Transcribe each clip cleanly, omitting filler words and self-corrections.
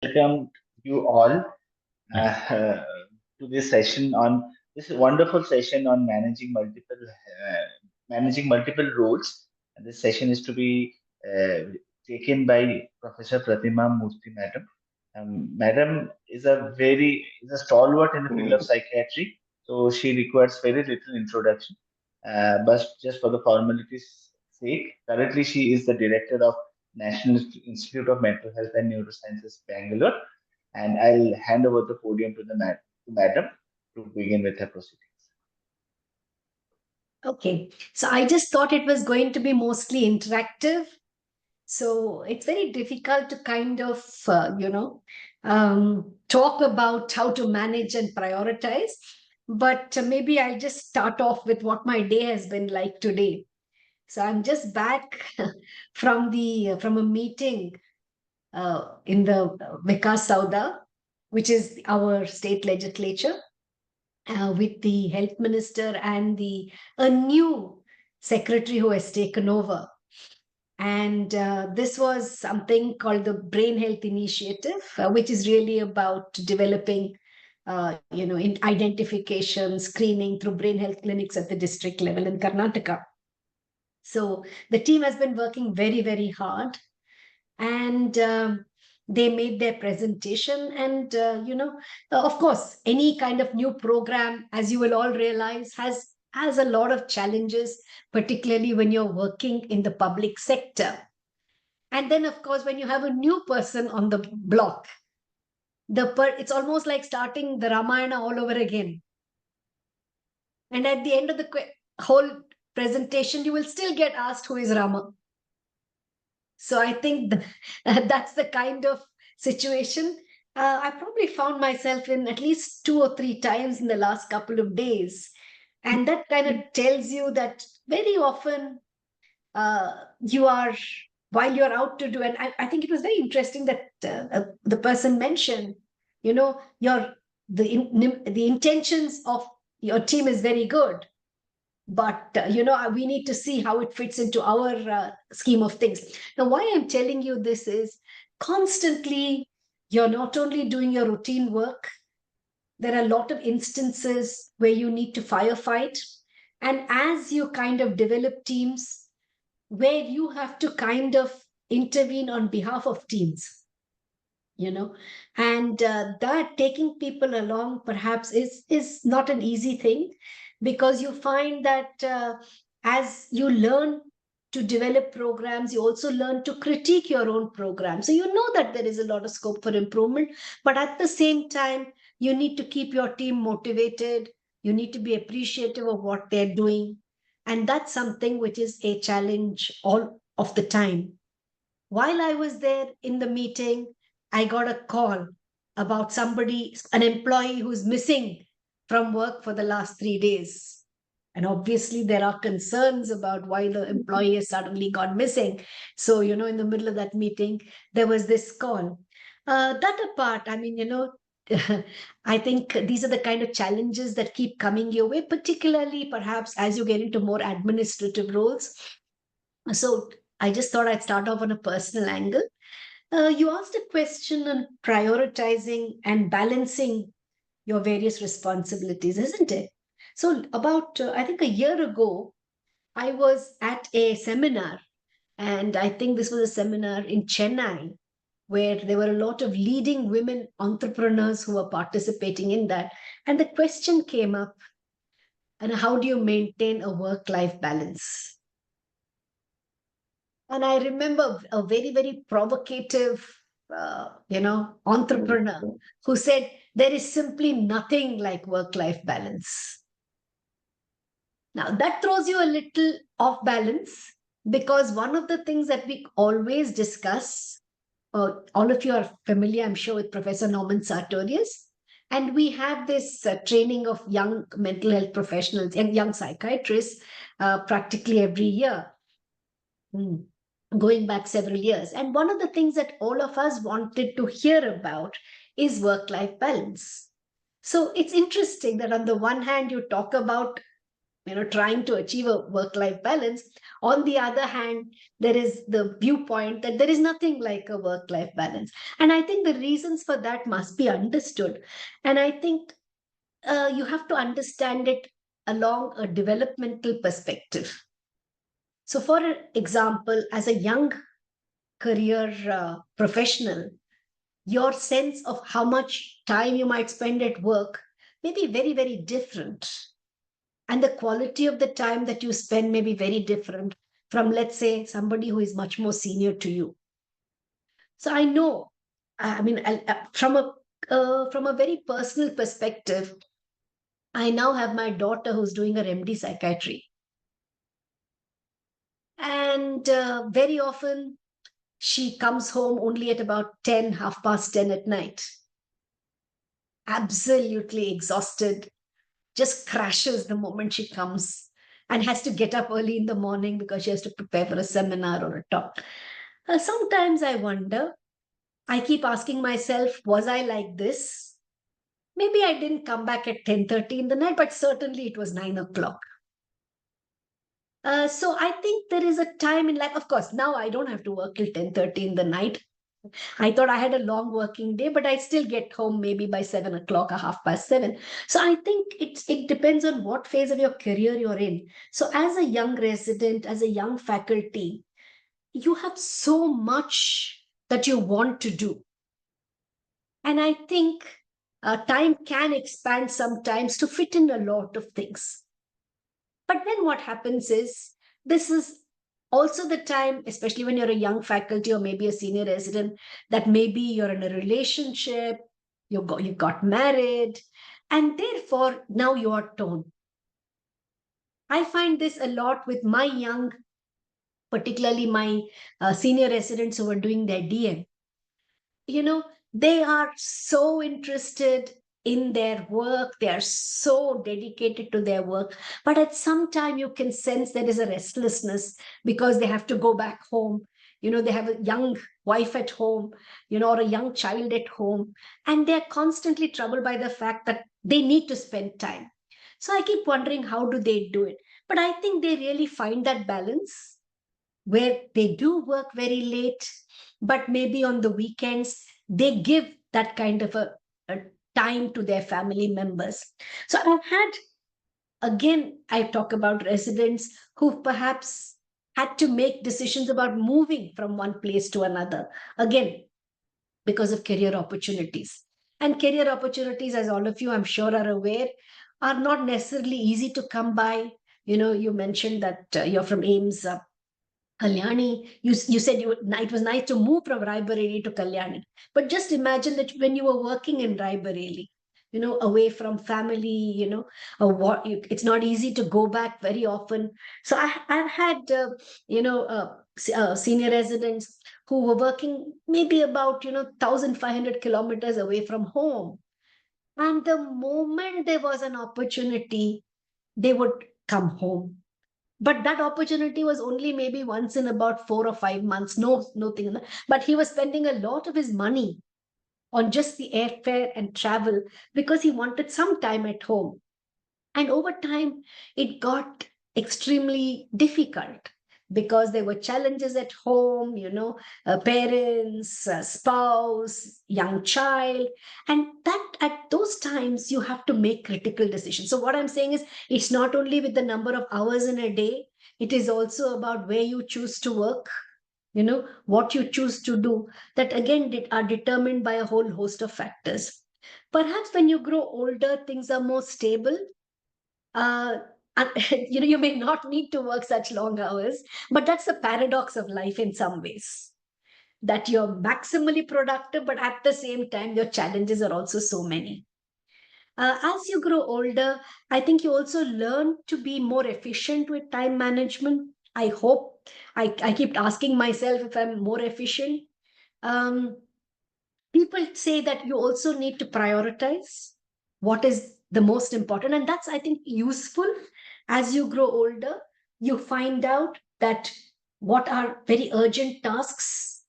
welcome you all uh, to this session on this wonderful session on managing multiple roles. And this session is to be taken by Professor Prathima Murthy, madam. Madam is a stalwart in the field of Mm. psychiatry, so she requires very little introduction. But just for the formality's sake, currently she is the director of National Institute of Mental Health and Neurosciences, Bangalore, and I'll hand over the podium to to madam to begin with her proceedings. Okay, so I just thought it was going to be mostly interactive. So it's very difficult to kind of, talk about how to manage and prioritize. But maybe I'll just start off with what my day has been like today. So I'm just back from a meeting in the Vikas Sauda, which is our state legislature, with the health minister and the a new secretary who has taken over. And this was something called the Brain Health Initiative, which is really about developing, in identification, screening through brain health clinics at the district level in Karnataka. So the team has been working very, very hard, and they made their presentation. And of course, any kind of new program, as you will all realize, has a lot of challenges, particularly when you're working in the public sector. And then, of course, when you have a new person on the block, it's almost like starting the Ramayana all over again. And at the end of the whole presentation, you will still get asked who is Rama. So I think that's the kind of situation I probably found myself in at least 2 or 3 times in the last couple of days. And that kind of tells you that very often you are, while you're out to do, and I think it was very interesting that the person mentioned, the intentions of your team is very good, but we need to see how it fits into our scheme of things. Now, why I'm telling you this is, constantly you're not only doing your routine work, there are a lot of instances where you need to firefight, and as you kind of develop teams where you have to kind of intervene on behalf of teams, and that taking people along perhaps is not an easy thing, because you find that as you learn to develop programs, you also learn to critique your own program. So you know that there is a lot of scope for improvement, but at the same time, you need to keep your team motivated. You need to be appreciative of what they're doing. And that's something which is a challenge all of the time. While I was there in the meeting, I got a call about somebody, an employee who's missing from work for the last 3 days. And obviously, there are concerns about why the employee has suddenly gone missing. So, in the middle of that meeting, there was this call. That apart, I mean, I think these are the kind of challenges that keep coming your way, particularly perhaps as you get into more administrative roles. So I just thought I'd start off on a personal angle. You asked a question on prioritizing and balancing your various responsibilities, isn't it? So, about, I think a year ago, I was at a seminar, and I think this was a seminar in Chennai, where there were a lot of leading women entrepreneurs who were participating in that. And the question came up, and how do you maintain a work life balance? And I remember a very, very provocative, entrepreneur who said, there is simply nothing like work life balance. Now, that throws you a little off balance, because one of the things that we always discuss, all of you are familiar, I'm sure, with Professor Norman Sartorius. And we have this training of young mental health professionals and young psychiatrists practically every year. Going back several years. And one of the things that all of us wanted to hear about is work life balance. So it's interesting that on the one hand, you talk about trying to achieve a work life balance. On the other hand, there is the viewpoint that there is nothing like a work life balance. And I think the reasons for that must be understood. And I think you have to understand it along a developmental perspective. So, for example, as a young career professional, your sense of how much time you might spend at work may be very, very different. And the quality of the time that you spend may be very different from, let's say, somebody who is much more senior to you. So I know, I mean, from a very personal perspective, I now have my daughter who's doing her MD psychiatry. And very often she comes home only at about 10, half past 10 at night, absolutely exhausted, just crashes the moment she comes and has to get up early in the morning because she has to prepare for a seminar or a talk. Sometimes I wonder, I keep asking myself, was I like this? Maybe I didn't come back at 10:30 in the night, but certainly it was 9 o'clock. So I think there is a time in life. Of course, now I don't have to work till 10:30 in the night. I thought I had a long working day, but I still get home maybe by 7 o'clock or half past 7. So I think it depends on what phase of your career you're in. So as a young resident, as a young faculty, you have so much that you want to do. And I think time can expand sometimes to fit in a lot of things. But then what happens is, this is also the time, especially when you're a young faculty or maybe a senior resident, that maybe you're in a relationship, you got married, and therefore now you're torn. I find this a lot with my young, particularly my senior residents who are doing their DM. you know they are so interested in their work, they are so dedicated to their work, but at some time you can sense there is a restlessness because they have to go back home. They have a young wife at home, or a young child at home, and they're constantly troubled by the fact that they need to spend time. So I keep wondering, how do they do it? But I think they really find that balance where they do work very late, but maybe on the weekends, they give that kind of a time to their family members. So I've had, again, I talk about residents who perhaps had to make decisions about moving from one place to another, again, because of career opportunities. And career opportunities, as all of you, I'm sure, are aware, are not necessarily easy to come by. You mentioned that you're from Ames, Kalyani. You said it was nice to move from Raebareli to Kalyani. But just imagine that when you were working in Raebareli, away from family, it's not easy to go back very often. So I've had, senior residents who were working maybe about, 1,500 kilometers away from home. And the moment there was an opportunity, they would come home, but that opportunity was only maybe once in about 4 or 5 months. No, nothing. But he was spending a lot of his money on just the airfare and travel because he wanted some time at home. And over time, it got extremely difficult because there were challenges at home, parents, spouse, young child. And that at those times, you have to make critical decisions. So, what I'm saying is, it's not only with the number of hours in a day, it is also about where you choose to work, what you choose to do, that again are determined by a whole host of factors. Perhaps when you grow older, things are more stable, uh, and, you may not need to work such long hours, but that's the paradox of life in some ways, that you're maximally productive, but at the same time your challenges are also so many. As you grow older, I think you also learn to be more efficient with time management. I hope. I keep asking myself if I'm more efficient. um, People say that you also need to prioritize what is the most important, and that's, I think, useful. As you grow older, you find out that what are very urgent tasks,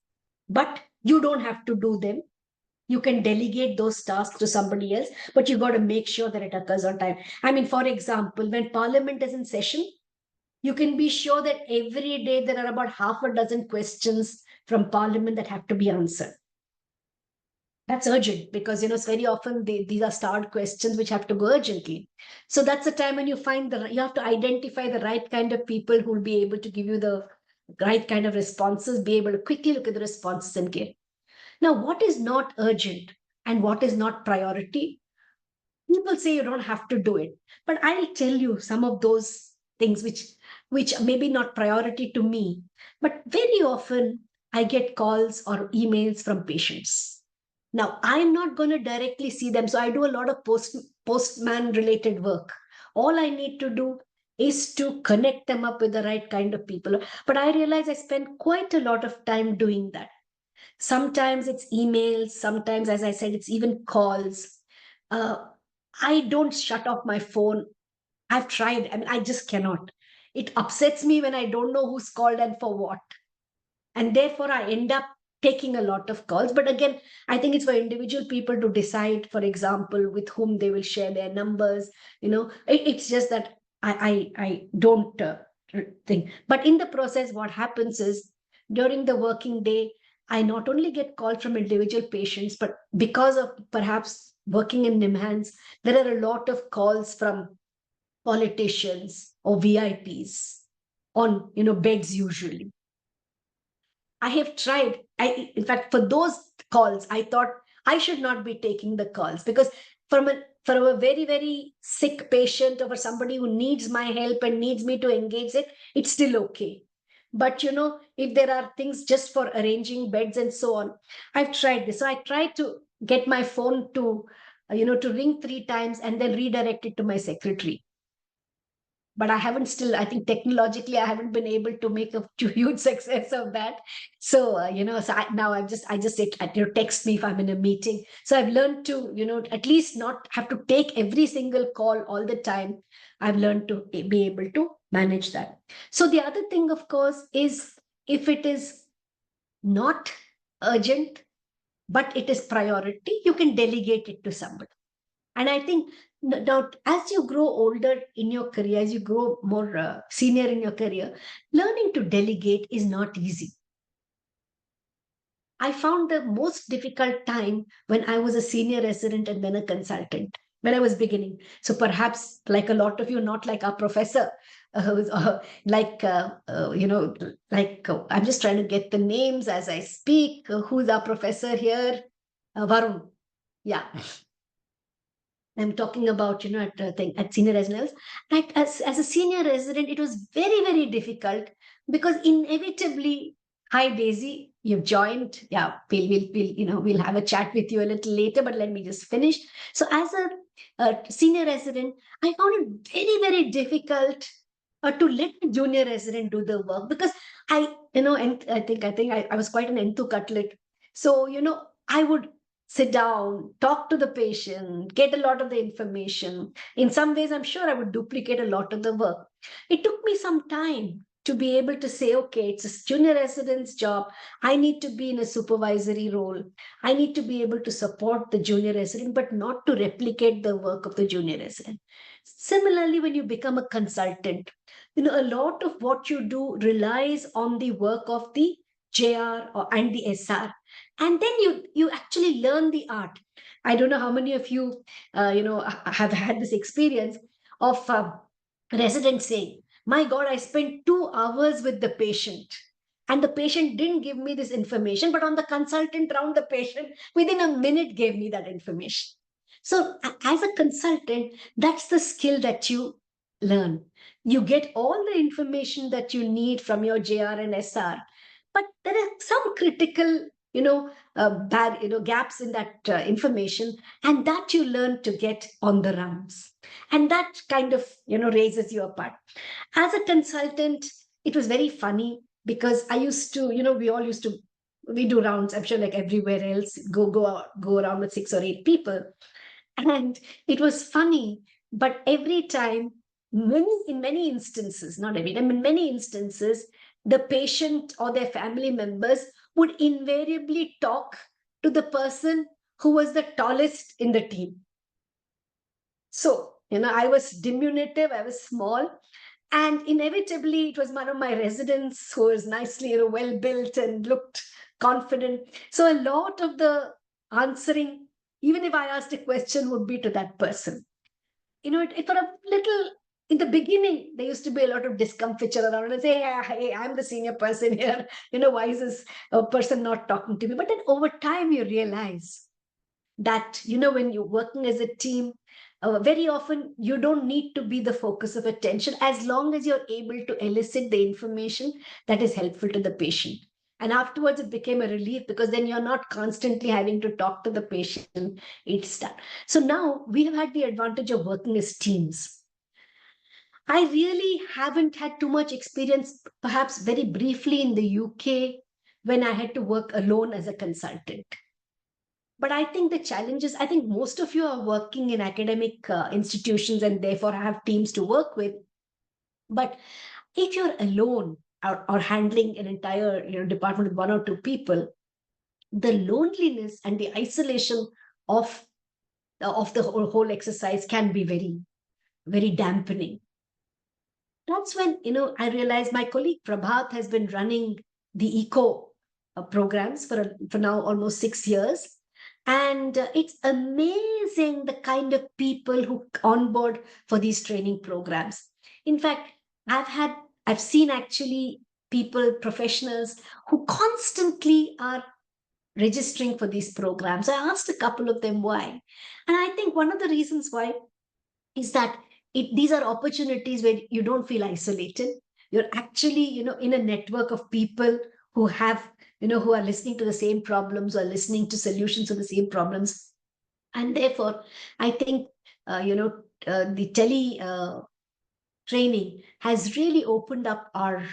but you don't have to do them. You can delegate those tasks to somebody else, but you got to make sure that it occurs on time. I mean, for example, when Parliament is in session, you can be sure that every day there are about half a dozen questions from Parliament that have to be answered. That's urgent because it's very often these are starred questions which have to go urgently. So that's the time when you you have to identify the right kind of people who will be able to give you the right kind of responses, be able to quickly look at the responses and give. Now, what is not urgent and what is not priority? People say you don't have to do it, but I'll tell you some of those things which maybe not priority to me, but very often I get calls or emails from patients. Now, I'm not going to directly see them. So I do a lot of postman related work. All I need to do is to connect them up with the right kind of people. But I realize I spend quite a lot of time doing that. Sometimes it's emails, sometimes, as I said, it's even calls. Uh, I don't shut off my phone. I've tried. I mean, I just cannot. It upsets me when I don't know who's called and for what, and therefore I end up taking a lot of calls. But again, I think it's for individual people to decide, for example, with whom they will share their numbers. It's just that I don't think. But in the process, what happens is, during the working day, I not only get calls from individual patients, but because of perhaps working in NIMHANS, there are a lot of calls from politicians or VIPs on beds usually. I have tried. In fact, for those calls, I thought I should not be taking the calls, because from a very, very sick patient or for somebody who needs my help and needs me to engage it, it's still okay. But if there are things just for arranging beds and so on, I've tried this. So I tried to get my phone to ring 3 times and then redirect it to my secretary. But I haven't still, I think technologically, I haven't been able to make a huge success of that. So, now I just say, text me if I'm in a meeting. So I've learned to, at least not have to take every single call all the time. I've learned to be able to manage that. So the other thing, of course, is if it is not urgent, but it is priority, you can delegate it to somebody. And I think now, as you grow older in your career, as you grow more senior in your career, learning to delegate is not easy. I found the most difficult time when I was a senior resident and then a consultant, when I was beginning. So perhaps, like a lot of you, not like our professor, I'm just trying to get the names as I speak. Who's our professor here? Varun. Yeah. I'm talking about, at senior residence. As a senior resident, it was very, very difficult because inevitably, hi Daisy, you've joined. Yeah, we'll have a chat with you a little later, but let me just finish. So as a senior resident, I found it very, very difficult to let the junior resident do the work, because and I was quite an enthu cutlet. So, I would sit down, talk to the patient, get a lot of the information. In some ways, I'm sure I would duplicate a lot of the work. It took me some time to be able to say, okay, it's a junior resident's job. I need to be in a supervisory role. I need to be able to support the junior resident, but not to replicate the work of the junior resident. Similarly, when you become a consultant, a lot of what you do relies on the work of the JR and the SR, and then you actually learn the art. I don't know how many of you have had this experience of residents saying, my God, I spent 2 hours with the patient and the patient didn't give me this information, but on the consultant round, the patient within a minute gave me that information. So as a consultant, that's the skill that you learn. You get all the information that you need from your JR and SR, but there are some critical bad gaps in that information, and that you learn to get on the rounds, and that kind of raises you apart. As a consultant, it was very funny because I used to we all used to we do rounds, I'm sure, like everywhere else, go around with 6 or 8 people. And it was funny, but every time, in many instances, not every time, in many instances, the patient or their family members would invariably talk to the person who was the tallest in the team. So, I was diminutive, I was small, and inevitably it was one of my residents who was nicely, well built and looked confident. So a lot of the answering, even if I asked a question, would be to that person. It for a little, in the beginning, there used to be a lot of discomfiture around and say, hey, I'm the senior person here. Why is this person not talking to me? But then over time, you realize that, when you're working as a team, very often you don't need to be the focus of attention as long as you're able to elicit the information that is helpful to the patient. And afterwards, it became a relief because then you're not constantly having to talk to the patient. It's done. So now we have had the advantage of working as teams. I really haven't had too much experience, perhaps very briefly in the UK when I had to work alone as a consultant. But I think the challenges, I think most of you are working in academic institutions and therefore have teams to work with. But if you're alone or handling an entire department with one or two people, the loneliness and the isolation of of the whole exercise can be very, very dampening. That's when I realized my colleague Prabhat has been running the eco programs for now almost 6 years, and it's amazing the kind of people who onboard for these training programs. In fact, I've seen actually people, professionals who constantly are registering for these programs. I asked a couple of them why, and I think one of the reasons why is that these are opportunities where you don't feel isolated. You're actually, in a network of people who have, who are listening to the same problems or listening to solutions to the same problems. And therefore, I think, the tele training has really opened up our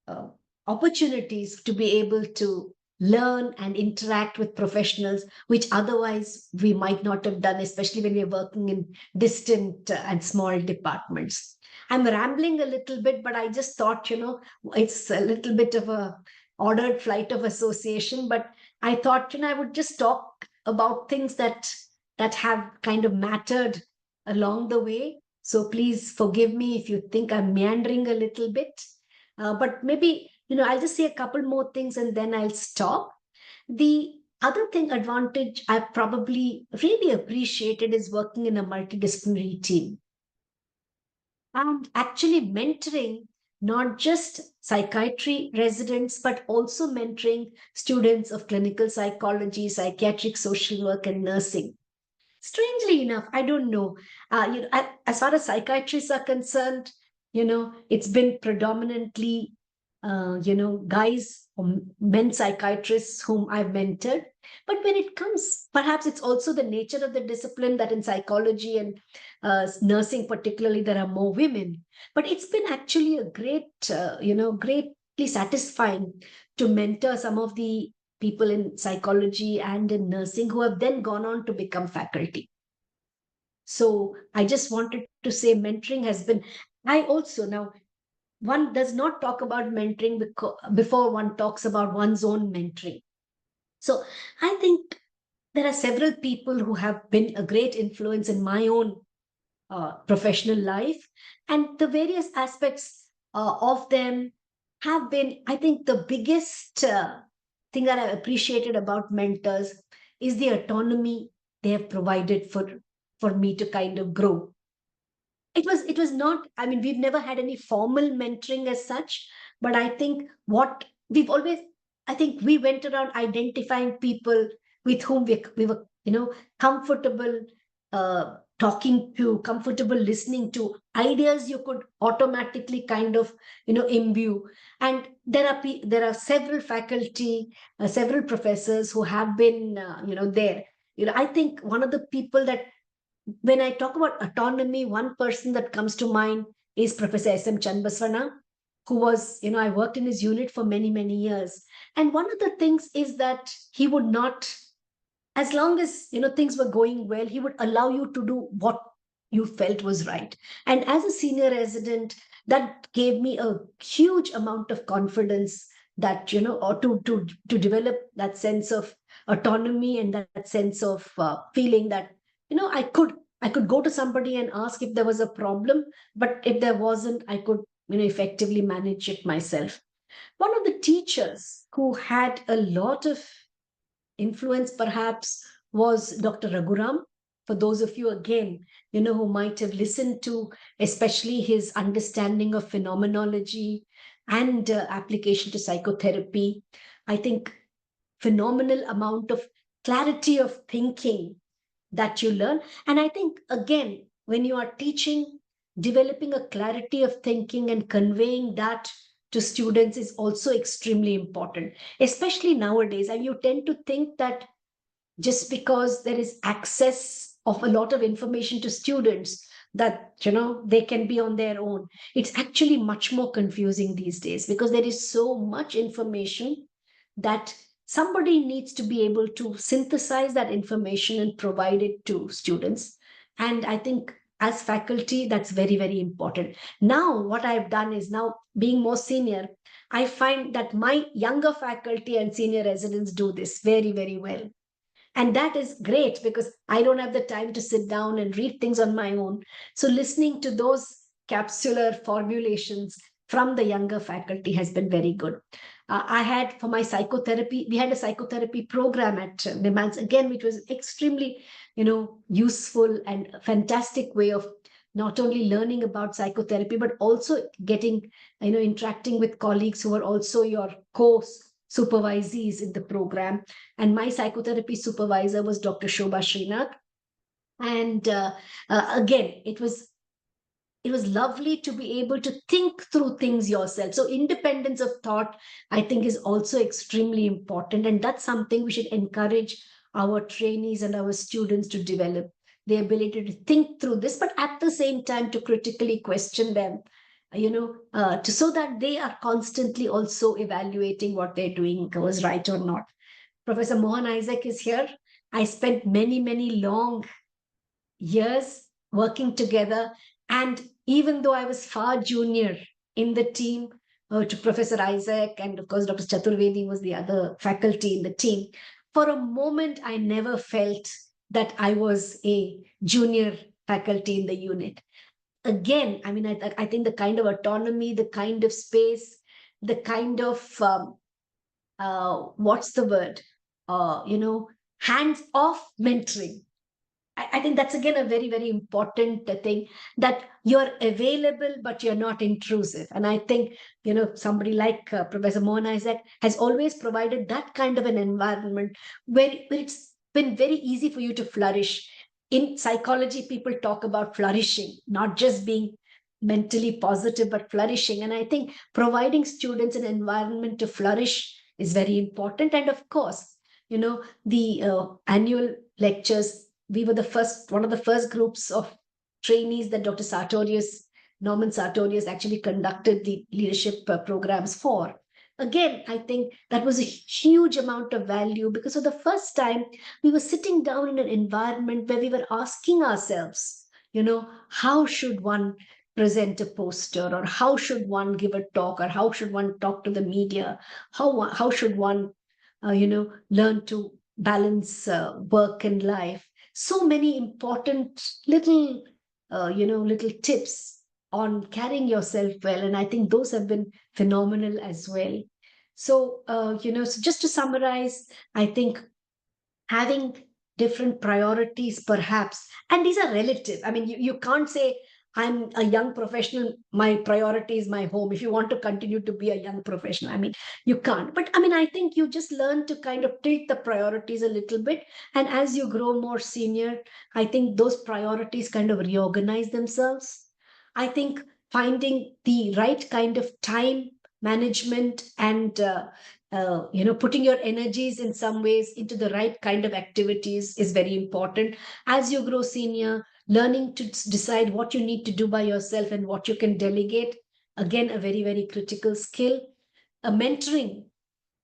uh, opportunities to be able to learn and interact with professionals, which otherwise we might not have done, especially when we're working in distant and small departments. I'm rambling a little bit, but I just thought, it's a little bit of a ordered flight of association, but I thought, I would just talk about things that have kind of mattered along the way. So please forgive me if you think I'm meandering a little bit. But maybe, I'll just say a couple more things and then I'll stop. The other thing, advantage I probably really appreciated is working in a multidisciplinary team and actually mentoring not just psychiatry residents, but also mentoring students of clinical psychology, psychiatric social work, and nursing. Strangely enough, I don't know. As far as psychiatrists are concerned, it's been predominantly, guys or men psychiatrists whom I've mentored. But when it comes, perhaps it's also the nature of the discipline that in psychology and nursing, particularly, there are more women. But it's been actually a greatly satisfying to mentor some of the people in psychology and in nursing who have then gone on to become faculty. So I just wanted to say mentoring has been, I also now, one does not talk about mentoring before one talks about one's own mentoring. So I think there are several people who have been a great influence in my own professional life, and the various aspects of them have been, I think, the biggest thing that I appreciated about mentors is the autonomy they have provided for me to kind of grow. It was not, I mean, we've never had any formal mentoring as such, but I think what we've always, I think we went around identifying people with whom we were, comfortable talking to, comfortable listening to, ideas you could automatically kind of, imbue. And there are several faculty, several professors who have been, there. I think one of the people that, when I talk about autonomy, one person that comes to mind is Professor S.M. Chanbasvana, who was, I worked in his unit for many, many years. And one of the things is that he would not, as long as, things were going well, he would allow you to do what you felt was right. And as a senior resident, that gave me a huge amount of confidence that, or to develop that sense of autonomy and that sense of feeling that, I could go to somebody and ask if there was a problem, but if there wasn't, I could, effectively manage it myself. One of the teachers who had a lot of influence perhaps was Dr. Raghuram. For those of you, again, who might have listened to, especially his understanding of phenomenology and application to psychotherapy, I think phenomenal amount of clarity of thinking that you learn. And I think, again, when you are teaching, developing a clarity of thinking and conveying that to students is also extremely important, especially nowadays. And you tend to think that just because there is access of a lot of information to students, that they can be on their own. It's actually much more confusing these days, because there is so much information that somebody needs to be able to synthesize that information and provide it to students. And I think as faculty, that's very, very important. Now what I've done is, now being more senior, I find that my younger faculty and senior residents do this very, very well. And that is great, because I don't have the time to sit down and read things on my own. So listening to those capsular formulations from the younger faculty has been very good. I had, for my psychotherapy, we had a psychotherapy program at Nimans, again, which was extremely, useful and a fantastic way of not only learning about psychotherapy, but also getting, interacting with colleagues who are also your co-supervisees in the program. And my psychotherapy supervisor was Dr. Shobha Srinath. And again, it was lovely to be able to think through things yourself. So independence of thought, I think, is also extremely important, and that's something we should encourage our trainees and our students to develop, the ability to think through this, but at the same time to critically question them, so that they are constantly also evaluating what they're doing was right or not. Professor Mohan Isaac is here. I spent many, many long years working together. And even though I was far junior in the team to Professor Isaac, and of course, Dr. Chaturvedi was the other faculty in the team, for a moment, I never felt that I was a junior faculty in the unit. Again, I mean, I think the kind of autonomy, the kind of space, the kind of, what's the word? Hands off mentoring. I think that's again a very, very important thing, that you're available, but you're not intrusive. And I think, somebody like Professor Mohan Isaac has always provided that kind of an environment where it's been very easy for you to flourish. In psychology, people talk about flourishing, not just being mentally positive, but flourishing. And I think providing students an environment to flourish is very important. And of course, the annual lectures, we were one of the first groups of trainees that Dr. Sartorius, Norman Sartorius, actually conducted the leadership programs for. Again, I think that was a huge amount of value, because for the first time, we were sitting down in an environment where we were asking ourselves, how should one present a poster, or how should one give a talk, or how should one talk to the media? How should one, learn to balance work and life? So many important little tips on carrying yourself well, and I think those have been phenomenal as well. So so just to summarize, I think having different priorities perhaps, and these are relative. I mean, you can't say, I'm a young professional, my priority is my home, if you want to continue to be a young professional. I mean, you can't. But I mean, I think you just learn to kind of tilt the priorities a little bit, and as you grow more senior, I think those priorities kind of reorganize themselves. I think finding the right kind of time management and putting your energies in some ways into the right kind of activities is very important. As you grow senior, learning to decide what you need to do by yourself and what you can delegate, again, a very, very critical skill. A mentoring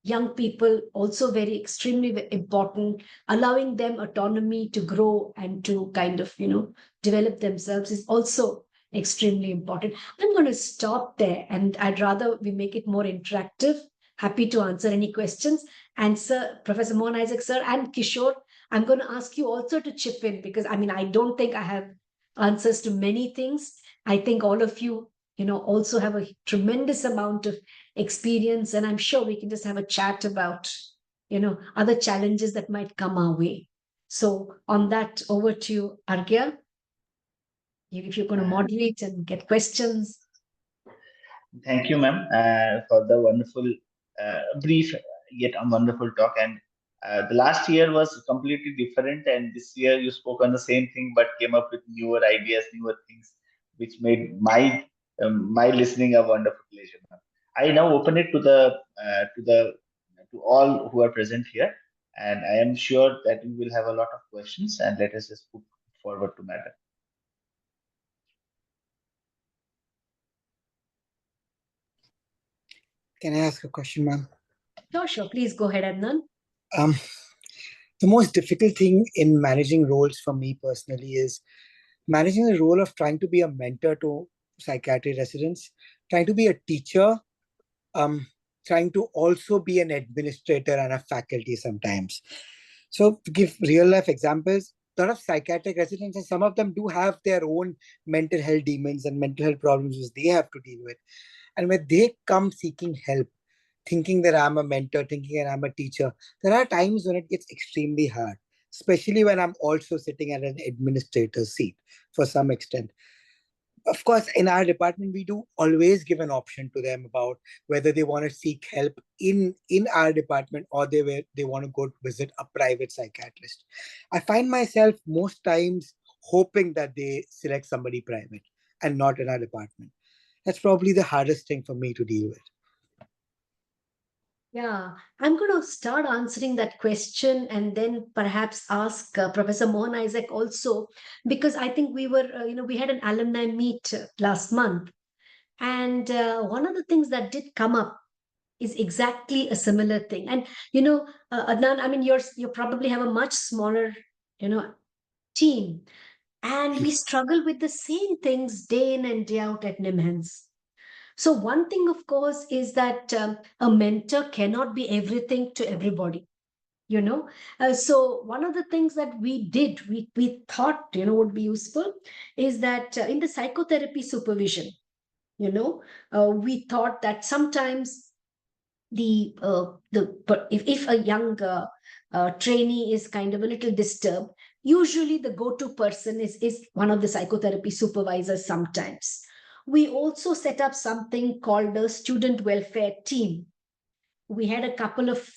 young people, also very extremely important. Allowing them autonomy to grow and to kind of develop themselves is also extremely important. I'm going to stop there, and I'd rather we make it more interactive. happy to answer any questions. And sir, Professor Mohan Isaac, sir, and Kishore, I'm going to ask you also to chip in, because I mean, I don't think I have answers to many things. I think all of you, also have a tremendous amount of experience, and I'm sure we can just have a chat about, other challenges that might come our way. So on that, over to you, Argya, if you're going to Uh, moderate and get questions. Thank you, ma'am, for the wonderful, brief yet a wonderful talk. And the last year was completely different, and this year you spoke on the same thing but came up with newer ideas, newer things, which made my listening a wonderful pleasure, ma'am. I now open it to all who are present here, and I am sure that we will have a lot of questions. And let us just put forward to madam. Can I ask a question, ma'am? Sure, sure. Please go ahead, Adnan. Um, the most difficult thing in managing roles for me personally is managing the role of trying to be a mentor to psychiatry residents, trying to be a teacher, um, trying to also be an administrator and a faculty sometimes. So to give real life examples, a lot of psychiatric residents, and some of them do have their own mental health demons and mental health problems which they have to deal with. And when they come seeking help, thinking that I'm a mentor, thinking that I'm a teacher, there are times when it gets extremely hard, especially when I'm also sitting at an administrator's seat for some extent. Of course, in our department, we do always give an option to them about whether they want to seek help in our department, or they want to go visit a private psychiatrist. I find myself most times hoping that they select somebody private and not in our department. That's probably the hardest thing for me to deal with. Yeah, I'm going to start answering that question and then perhaps ask Professor Mohan Isaac also, because I think we had an alumni meet last month. And one of the things that did come up is exactly a similar thing. And, Adnan, I mean, you probably have a much smaller, you know, team. And we struggle with the same things day in and day out at NIMHANS. So, one thing, of course, is that a mentor cannot be everything to everybody. So one of the things that we thought would be useful is that in the psychotherapy supervision, we thought that sometimes if a young trainee is kind of a little disturbed, usually the go-to person is one of the psychotherapy supervisors. Sometimes we also set up something called a student welfare team. We had a couple of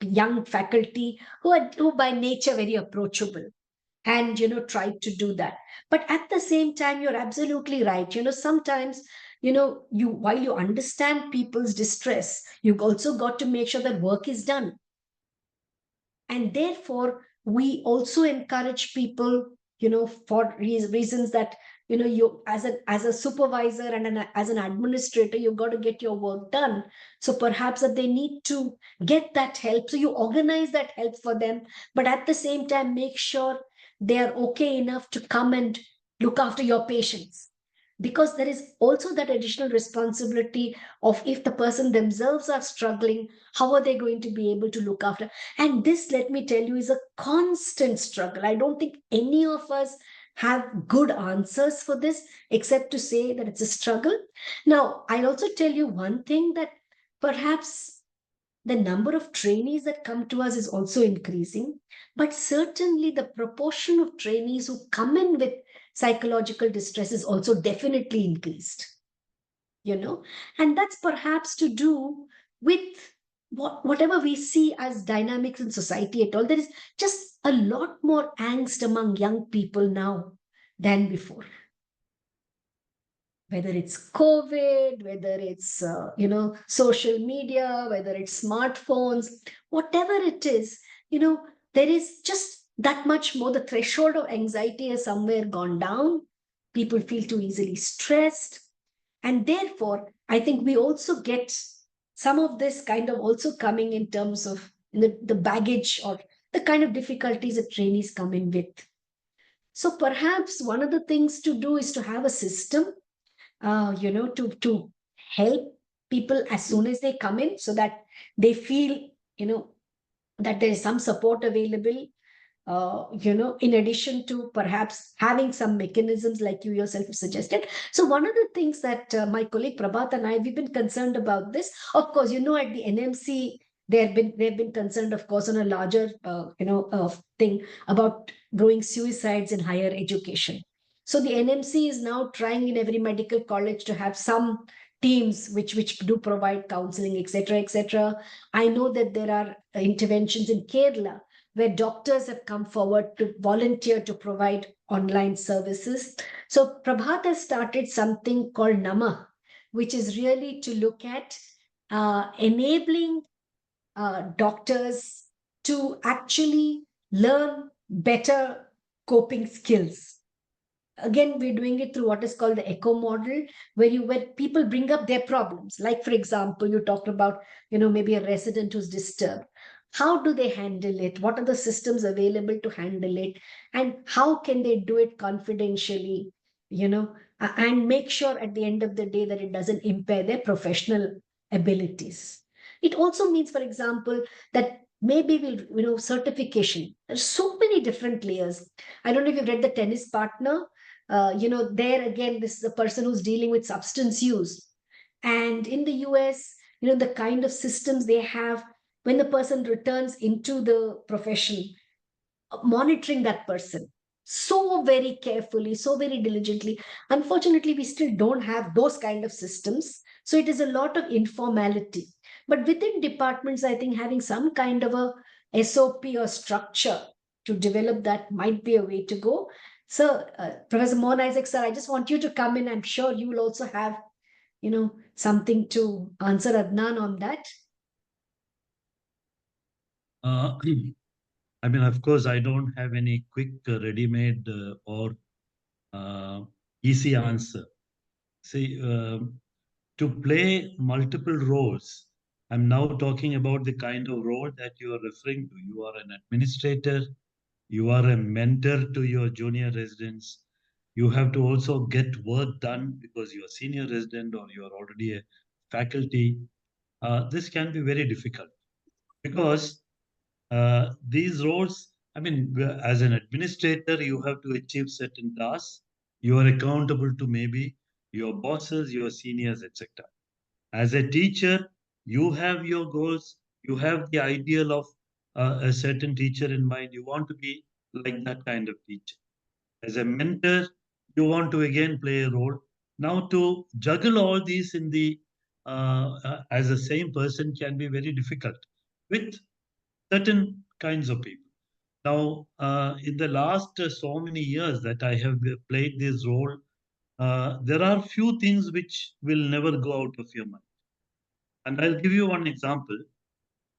young faculty who by nature very approachable, and tried to do that. But at the same time, you're absolutely right. Sometimes, you while you understand people's distress, you've also got to make sure that work is done. And therefore we also encourage people, for reasons that, you as a supervisor and as an administrator, you've got to get your work done. So perhaps that they need to get that help, so you organize that help for them, but at the same time make sure they are okay enough to come and look after your patients, because there is also that additional responsibility of, if the person themselves are struggling, how are they going to be able to look after. And this, let me tell you, is a constant struggle. I don't think any of us have good answers for this, except to say that it's a struggle. Now, I'll also tell you one thing, that perhaps the number of trainees that come to us is also increasing, but certainly the proportion of trainees who come in with psychological distress is also definitely increased, and that's perhaps to do with whatever we see as dynamics in society at all. There is just a lot more angst among young people now than before, whether it's COVID, whether it's social media, whether it's smartphones, whatever it is, there is just that much more. The threshold of anxiety has somewhere gone down. People feel too easily stressed, and therefore I think we also get some of this kind of also coming in terms of the baggage or the kind of difficulties that trainees come in with. So perhaps one of the things to do is to have a system, to help people as soon as they come in, so that they feel, that there is some support available, in addition to perhaps having some mechanisms like you yourself have suggested. So one of the things that my colleague Prabhat and I, we've been concerned about this. Of course, at the NMC, they've been concerned, of course, on a larger, thing about growing suicides in higher education. So the NMC is now trying in every medical college to have some teams which do provide counseling, etc., etc. I know that there are interventions in Kerala where doctors have come forward to volunteer to provide online services. So Prabhat has started something called Nama, which is really to look at enabling doctors to actually learn better coping skills. Again, we're doing it through what is called the echo model, where people bring up their problems. Like, for example, you talked about, maybe a resident who's disturbed. How do they handle it? What are the systems available to handle it? And how can they do it confidentially, and make sure at the end of the day that it doesn't impair their professional abilities. It also means, for example, that maybe certification. There's so many different layers. I don't know if you've read The Tennis Partner. There again, this is a person who's dealing with substance use. And in the US, the kind of systems they have when the person returns into the profession, monitoring that person so very carefully, so very diligently. Unfortunately, we still don't have those kind of systems. So it is a lot of informality. But within departments, I think having some kind of a SOP or structure to develop that might be a way to go. So, Professor Mohan Isaac, sir, I just want you to come in. I'm sure you will also have, something to answer Adnan on that. Uh, I mean, of course, I don't have any quick, ready-made or easy answer. See, to play multiple roles, I'm now talking about the kind of role that you are referring to. You are an administrator, you are a mentor to your junior residents. You have to also get work done because you're a senior resident or you're already a faculty. This can be very difficult because these roles, I mean, as an administrator, you have to achieve certain tasks. You are accountable to maybe your bosses, your seniors, etc. As a teacher, you have your goals. You have the ideal of a certain teacher in mind. You want to be like that kind of teacher. As a mentor, you want to again play a role. Now, to juggle all these in the as a same person can be very difficult with certain kinds of people. Now, in the last so many years that I have played this role, there are few things which will never go out of your mind. And I'll give you one example.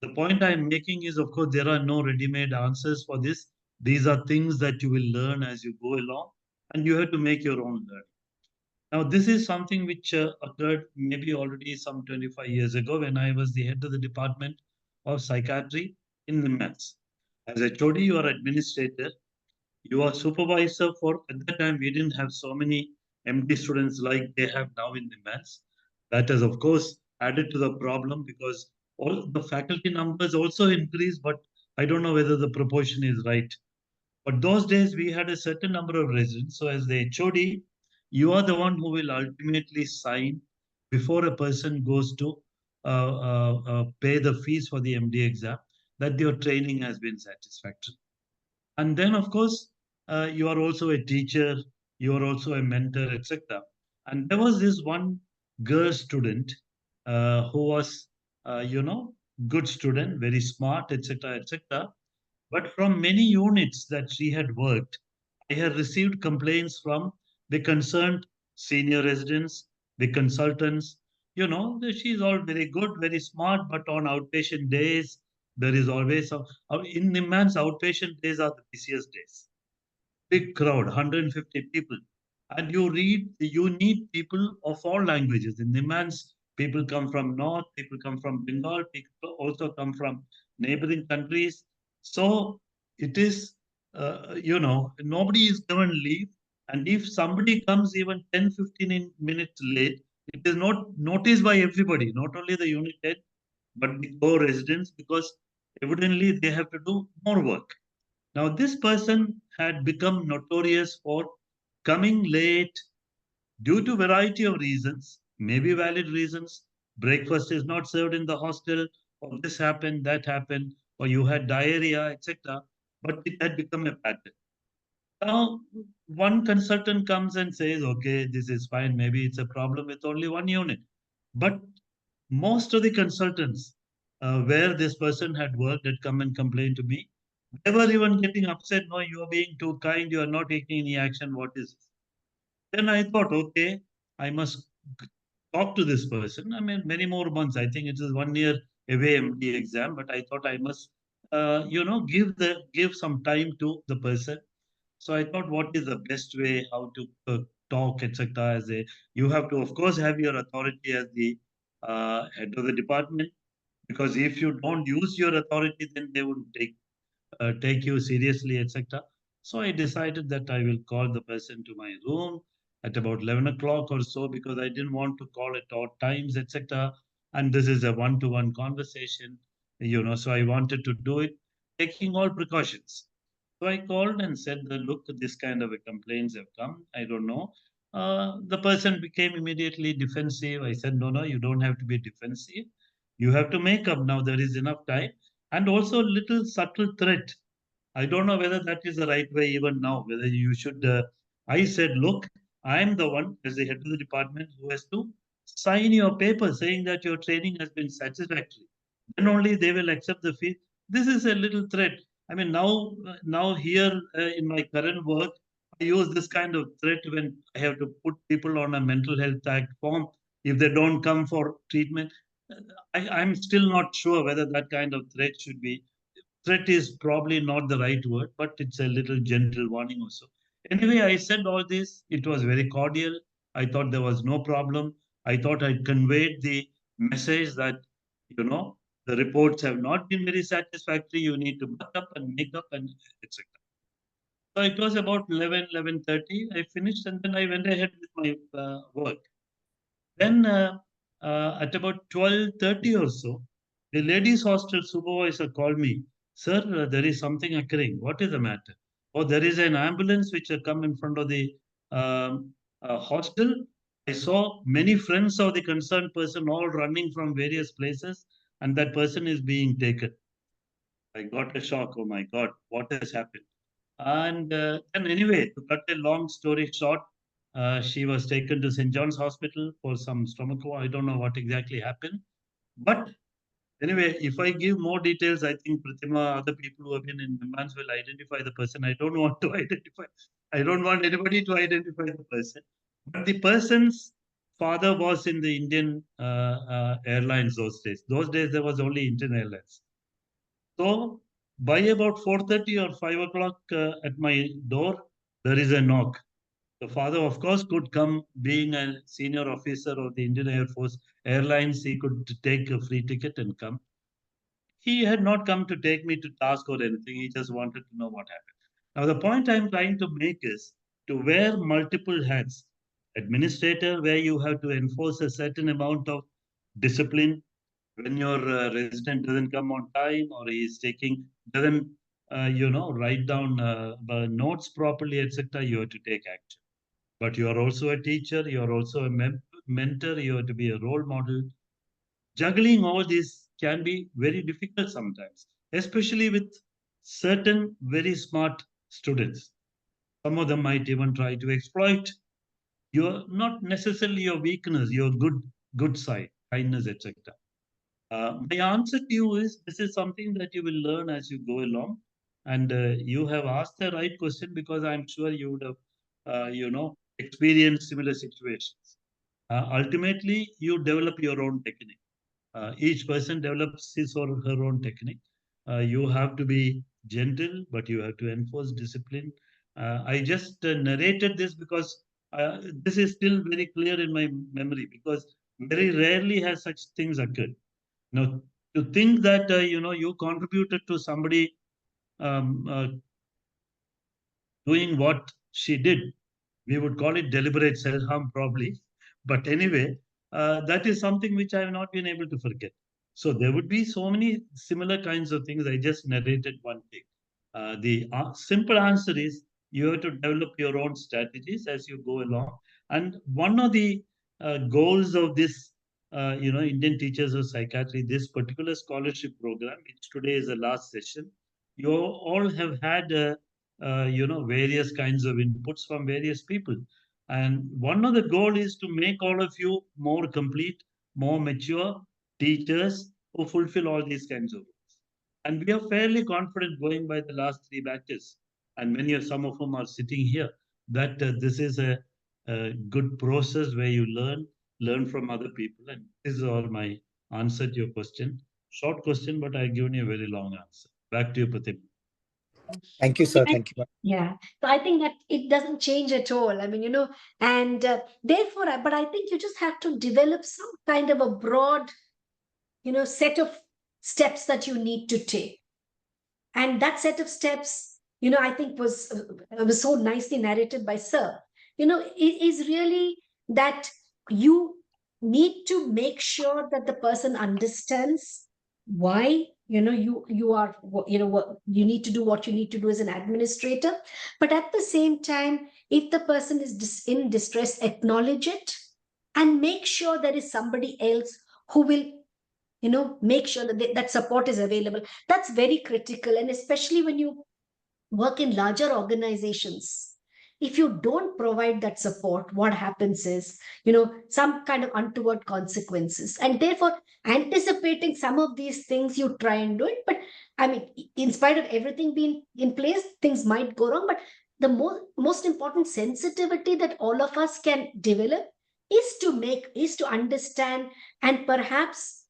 The point I'm making is, of course, there are no ready-made answers for this. These are things that you will learn as you go along, and you have to make your own learning. Now, this is something which occurred maybe already some 25 years ago when I was the head of the Department of Psychiatry in NIMHANS. As a HOD, you are administrator, you are supervisor for, at that time, we didn't have so many MD students like they have now in NIMHANS. That has, of course, added to the problem because all the faculty numbers also increased, but I don't know whether the proportion is right. But those days we had a certain number of residents. So as the HOD, you are the one who will ultimately sign before a person goes to pay the fees for the MD exam that your training has been satisfactory. And then, of course, you are also a teacher, you are also a mentor, etc. And there was this one girl student who was, good student, very smart, etc., etc. But from many units that she had worked, I had received complaints from the concerned senior residents, the consultants. She's all very good, very smart, but on outpatient days, there is always in the man's outpatient days are the busiest days. Big crowd, 150 people. And you need people of all languages. In Nimans, people come from North, people come from Bengal, people also come from neighboring countries. So it is, nobody is given leave. And if somebody comes even 10, 15 minutes late, It is not noticed by everybody, not only the unit head, but the co-residents, because evidently they have to do more work. Now, this person had become notorious for coming late due to variety of reasons, maybe valid reasons. Breakfast is not served in the hostel, or this happened, that happened, or you had diarrhea, etc. But it had become a pattern. Now, one consultant comes and says, okay, this is fine. Maybe it's a problem with only one unit. But most of the consultants where this person had worked had come and complained to me. They were even getting upset. No, you are being too kind. You are not taking any action. What is this? Then I thought, okay, I must talk to this person. I mean, many more months. I think it is 1 year away MD exam, but I thought I must, give some time to the person. So I thought, what is the best way, how to talk, etc. As a, you have to, of course, have your authority as the head of the department, because if you don't use your authority, then they would take you seriously, etc. So I decided that I will call the person to my room at about 11 o'clock or so, because I didn't want to call at odd times, etc. And this is a one-to-one conversation, so I wanted to do it taking all precautions. So I called and said, that, look, this kind of a complaints have come. I don't know. The person became immediately defensive. I said, no, no, you don't have to be defensive. You have to make up now. There is enough time. And also little subtle threat. I don't know whether that is the right way even now, whether you should. I said, look, I am the one as the head of the department who has to sign your paper saying that your training has been satisfactory. Then only they will accept the fee. This is a little threat. I mean, now here in my current work, I use this kind of threat when I have to put people on a mental health act form if they don't come for treatment. Uh, I'm still not sure whether that kind of threat should be. Threat is probably not the right word, but it's a little gentle warning also. Anyway, I said all this. It was very cordial. I thought there was no problem. I thought I conveyed the message that, you know, the reports have not been very satisfactory. You need to buck up and make up and etc. So it was about 11:30. I finished and then I went ahead with my work. Then at about 12:30 or so, the ladies' hostel supervisor called me. Sir, there is something occurring. What is the matter? Oh, there is an ambulance which had come in front of the hostel. I saw many friends of the concerned person all running from various places, and that person is being taken. I got a shock. Oh my God, what has happened? And anyway, to cut a long story short, she was taken to St. John's Hospital for some stomach. I don't know what exactly happened. But anyway, if I give more details, I think Prathima, other people who have been in demands will identify the person. I don't want to identify. I don't want anybody to identify the person. But the person's father was in the Indian Airlines those days. Those days there was only Indian Airlines. So by about 4:30 or 5 o'clock at my door, there is a knock. The father, of course, could come, being a senior officer of the Indian Air Force Airlines, he could take a free ticket and come. He had not come to take me to task or anything. He just wanted to know what happened. Now, the point I'm trying to make is to wear multiple hats. Administrator, where you have to enforce a certain amount of discipline when your resident doesn't come on time or he is taking doesn't write down notes properly, etc. You have to take action. But you are also a teacher, you are also a mentor, you have to be a role model. Juggling all this can be very difficult sometimes, especially with certain very smart students. Some of them might even try to exploit your not necessarily your weakness, your good side, kindness, etc. My answer to you is this is something that you will learn as you go along. And you have asked the right question because I'm sure you would have, experienced similar situations. Ultimately, you develop your own technique. Each person develops his or her own technique. You have to be gentle, but you have to enforce discipline. I just narrated this because this is still very clear in my memory because very rarely has such things occurred. Now, to think that you contributed to somebody doing what she did, we would call it deliberate self harm probably. But anyway, that is something which I have not been able to forget. So there would be so many similar kinds of things. I just narrated one thing. The simple answer is you have to develop your own strategies as you go along. And one of the goals of this, Indian Teachers of Psychiatry, this particular scholarship program, which today is the last session, you all have had, various kinds of inputs from various people. And one of the goal is to make all of you more complete, more mature teachers who fulfill all these kinds of roles. And we are fairly confident going by the last three batches, and some of whom are sitting here, that this is a good process where you learn from other people. And this is all my answer to your question. Short question, but I've given you a very long answer. Back to you, Prathima. Thank you, sir. Thank you. Yeah. So I think that it doesn't change at all. I mean, and therefore, but I think you just have to develop some kind of a broad, set of steps that you need to take. And that set of steps, I think was so nicely narrated by Sir. It is really that you need to make sure that the person understands why you are you need to do what you need to do as an administrator, but at the same time, if the person is in distress, acknowledge it and make sure there is somebody else who will make sure that that support is available. That's very critical, and especially when you work in larger organizations, if you don't provide that support, what happens is some kind of untoward consequences, and therefore anticipating some of these things, you try and do it. But I mean, in spite of everything being in place, things might go wrong. But the most important sensitivity that all of us can develop is to understand and perhaps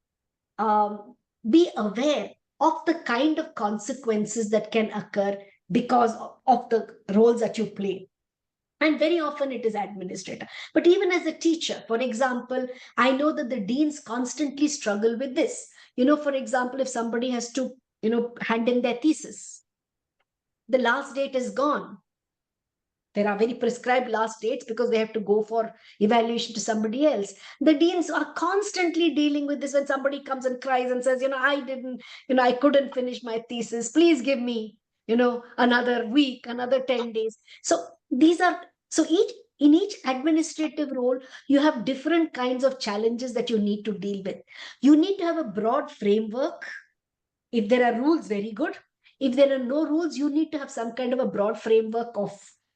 be aware of the kind of consequences that can occur because of the roles that you play. And very often it is administrator. But even as a teacher, for example, I know that the deans constantly struggle with this. For example, if somebody has to, hand in their thesis, the last date is gone. There are very prescribed last dates because they have to go for evaluation to somebody else. The deans are constantly dealing with this when somebody comes and cries and says, I couldn't finish my thesis. Please give me, another week, another 10 days. So in each administrative role, you have different kinds of challenges that you need to deal with. You need to have a broad framework. If there are rules, very good. If there are no rules, you need to have some kind of a broad framework of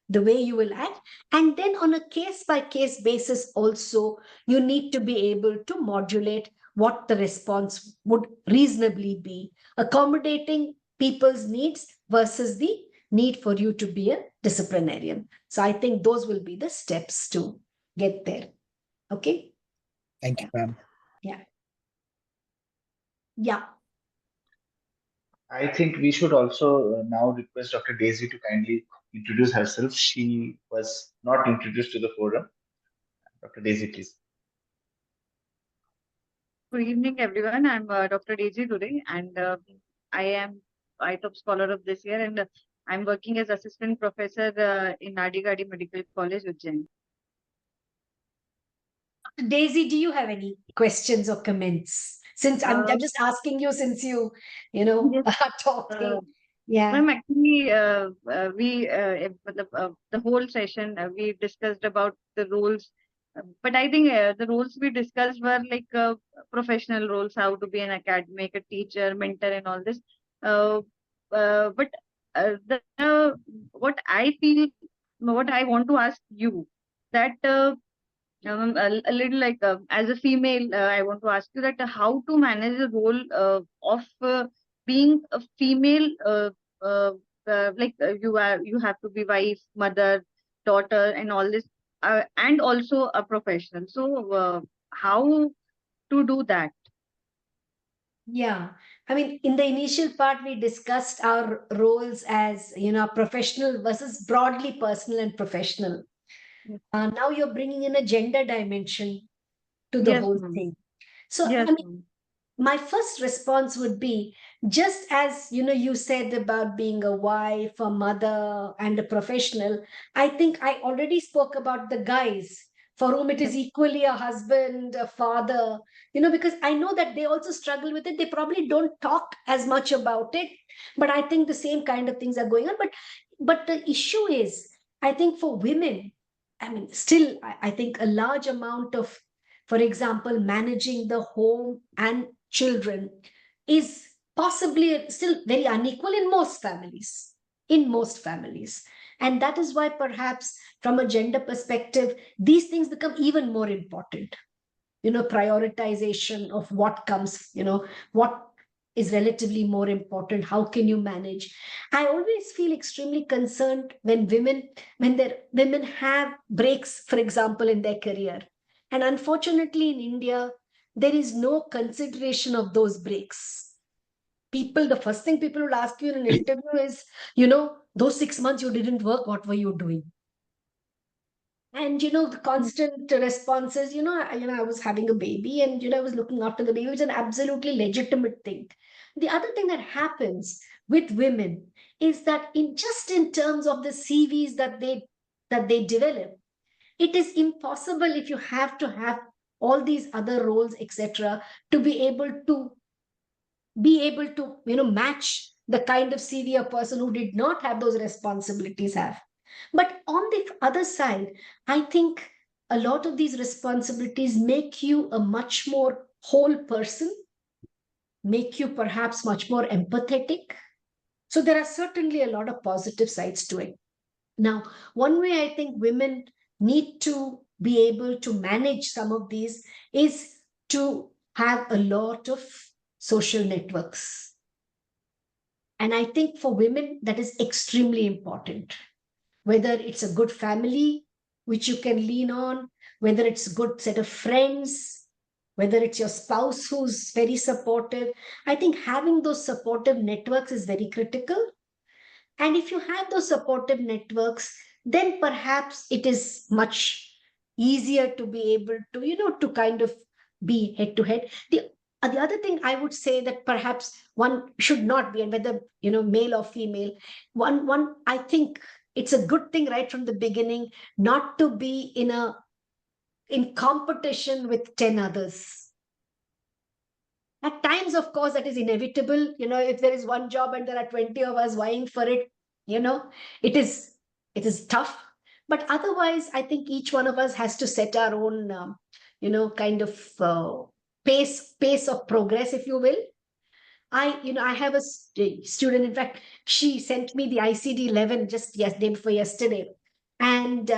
the way you will act. And then on a case by case basis, also, you need to be able to modulate what the response would reasonably be, accommodating people's needs versus the need for you to be a disciplinarian. So I think those will be the steps to get there. Okay. Thank you, ma'am. Yeah. Yeah. I think we should also now request Dr. Daisy to kindly introduce herself. She was not introduced to the forum. Dr. Daisy, please. Good evening, everyone. I'm Dr. Daisy today, and I am ITOP Scholar of this year, and I'm working as assistant professor in Nadigadi Medical College, Ujjain. Daisy, do you have any questions or comments? Since I'm just asking you, since you Yes. are talking. Yeah. Ma'am, actually, the whole session we discussed about the roles, but I think the roles we discussed were like professional roles, how to be an academic, a teacher, mentor, and all this. But what I feel, what I want to ask you, that a little like as a female, I want to ask you that how to manage the role of being a female, you have to be wife, mother, daughter, and all this, and also a professional. So how to do that? Yeah. I mean, in the initial part, we discussed our roles as, professional versus broadly personal and professional. Yes. Now you're bringing in a gender dimension to the Yes, whole ma'am. thing. So, Yes, I mean, ma'am. my first response would be, just as you said about being a wife, a mother, and a professional, I think I already spoke about the guys. for whom it is equally a husband, a father, because I know that they also struggle with it. They probably don't talk as much about it, but I think the same kind of things are going on. But the issue is, I think for women, I mean, still, I think a large amount of, for example, managing the home and children is possibly still very unequal in most families. In most families. And that is why perhaps from a gender perspective, these things become even more important. Prioritization of what comes, what is relatively more important. How can you manage? I always feel extremely concerned when their women have breaks, for example, in their career. And unfortunately, in India, there is no consideration of those breaks. The first thing people will ask you in an interview is, those 6 months you didn't work, what were you doing? And the constant responses, I was having a baby, and I was looking after the baby. It's an absolutely legitimate thing. The other thing that happens with women is that in terms of the CVs that they develop, it is impossible if you have to have all these other roles, etc., to be able to match the kind of CV a person who did not have those responsibilities have. But on the other side, I think a lot of these responsibilities make you a much more whole person, make you perhaps much more empathetic. So there are certainly a lot of positive sides to it. Now, one way I think women need to be able to manage some of these is to have a lot of social networks. And I think for women, that is extremely important. Whether it's a good family, which you can lean on, whether it's a good set of friends, whether it's your spouse who's very supportive. I think having those supportive networks is very critical. And if you have those supportive networks, then perhaps it is much easier to be able to, to kind of be head to head. The other thing I would say that perhaps one should not be, and whether, male or female, I think it's a good thing right from the beginning not to be in competition with 10 others. At times, of course, that is inevitable. If there is one job and there are 20 of us vying for it, it is tough. But otherwise, I think each one of us has to set our own, kind of pace of progress, if you will. I have a student. In fact, she sent me the ICD-11 just day before yesterday, and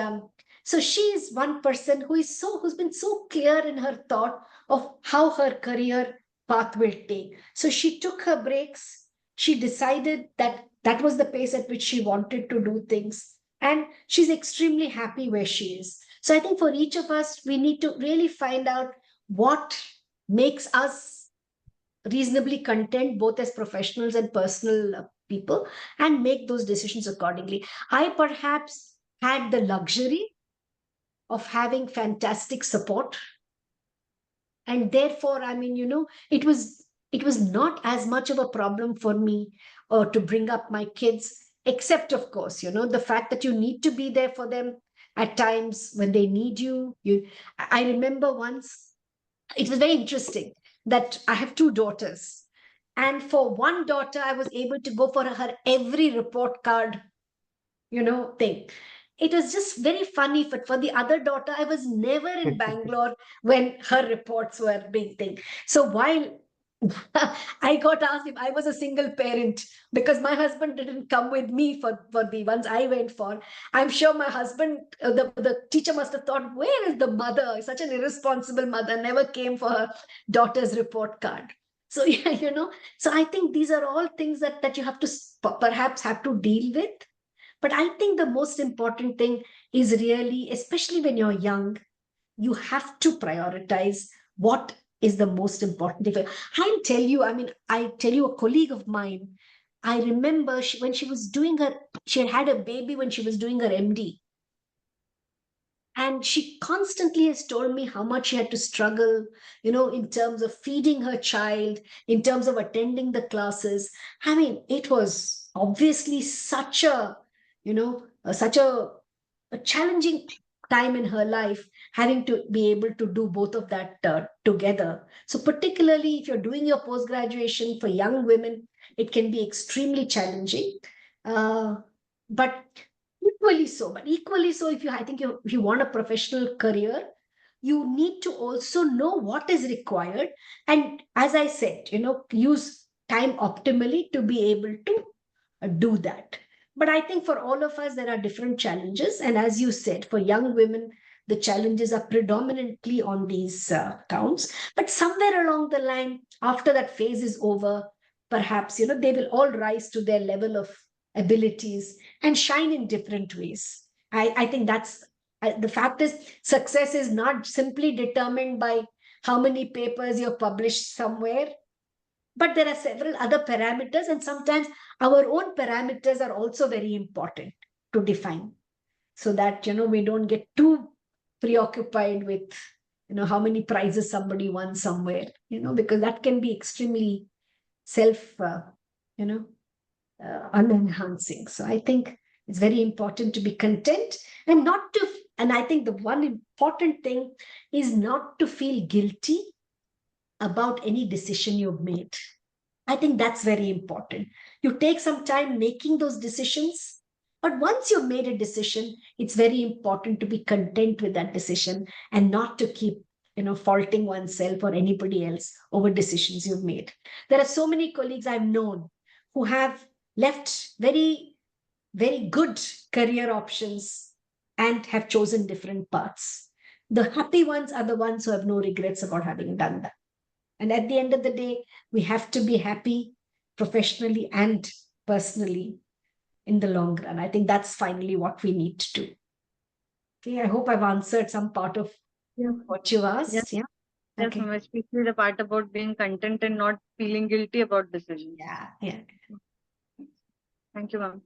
so she is one person who's been so clear in her thought of how her career path will take. So she took her breaks. She decided that that was the pace at which she wanted to do things, and she's extremely happy where she is. So I think for each of us, we need to really find out what makes us reasonably content, both as professionals and personal people, and make those decisions accordingly. I perhaps had the luxury of having fantastic support, and therefore, I mean, it was not as much of a problem for me to bring up my kids, except of course, the fact that you need to be there for them at times when they need you. I remember once, it was very interesting that I have two daughters. And for one daughter, I was able to go for her every report card, thing. It was just very funny. But for the other daughter, I was never in Bangalore when her reports were being thing. So while I got asked if I was a single parent because my husband didn't come with me for the ones I went for. I'm sure my husband, the teacher must have thought, where is the mother? Such an irresponsible mother, never came for her daughter's report card. So, yeah, so I think these are all things that you have to perhaps have to deal with. But I think the most important thing is really, especially when you're young, you have to prioritize what is the most important thing. I tell you, a colleague of mine, I remember when she had a baby when she was doing her MD. And she constantly has told me how much she had to struggle, in terms of feeding her child, in terms of attending the classes. I mean, it was obviously such a challenging time in her life having to be able to do both of that together. So particularly if you're doing your post-graduation for young women, it can be extremely challenging. But equally so, if you, I think if you want a professional career, you need to also know what is required. And as I said, use time optimally to be able to do that. But I think for all of us, there are different challenges. And as you said, for young women, the challenges are predominantly on these counts. But somewhere along the line, after that phase is over, perhaps, they will all rise to their level of abilities and shine in different ways. I think that's the fact is, success is not simply determined by how many papers you're published somewhere, but there are several other parameters, and sometimes our own parameters are also very important to define, so that we don't get too preoccupied with how many prizes somebody won somewhere, because that can be extremely self you know unenhancing. So I think it's very important to be content and not to, and I think the one important thing is not to feel guilty about any decision you've made. I think that's very important. You take some time making those decisions, but once you've made a decision, it's very important to be content with that decision and not to keep, faulting oneself or anybody else over decisions you've made. There are so many colleagues I've known who have left very, very good career options and have chosen different paths. The happy ones are the ones who have no regrets about having done that. And at the end of the day, we have to be happy professionally and personally in the long run. I think that's finally what we need to do. Okay, I hope I've answered some part of what you asked. Yes. Yeah. Yes, Okay. ma'am, especially the part about being content and not feeling guilty about decisions. Yeah. Yeah. Thank you, ma'am.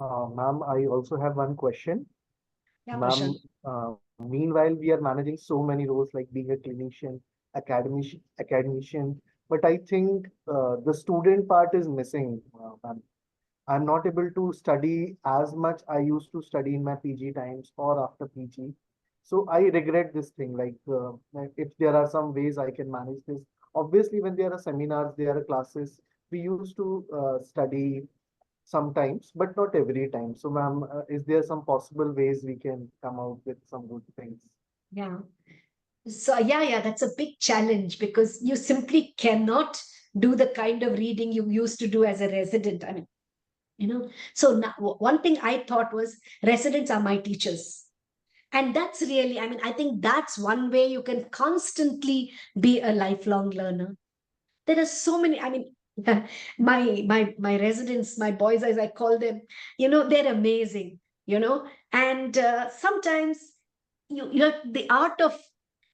Ma'am, I also have one question. Yeah, Ma'am, Marshall. meanwhile, we are managing so many roles like being a clinician, academician, but I think the student part is missing, ma'am. I'm not able to study as much I used to study in my PG times or after PG. So I regret this thing. Like if there are some ways I can manage this. Obviously, when there are seminars, there are classes, we used to study sometimes, but not every time. So, ma'am, is there some possible ways we can come out with some good things? Yeah. So, yeah, that's a big challenge because you simply cannot do the kind of reading you used to do as a resident. I mean, so now, one thing I thought was residents are my teachers. And that's really, I mean, I think that's one way you can constantly be a lifelong learner. There are so many, I mean, my residents, my boys, as I call them, they're amazing, and sometimes the art of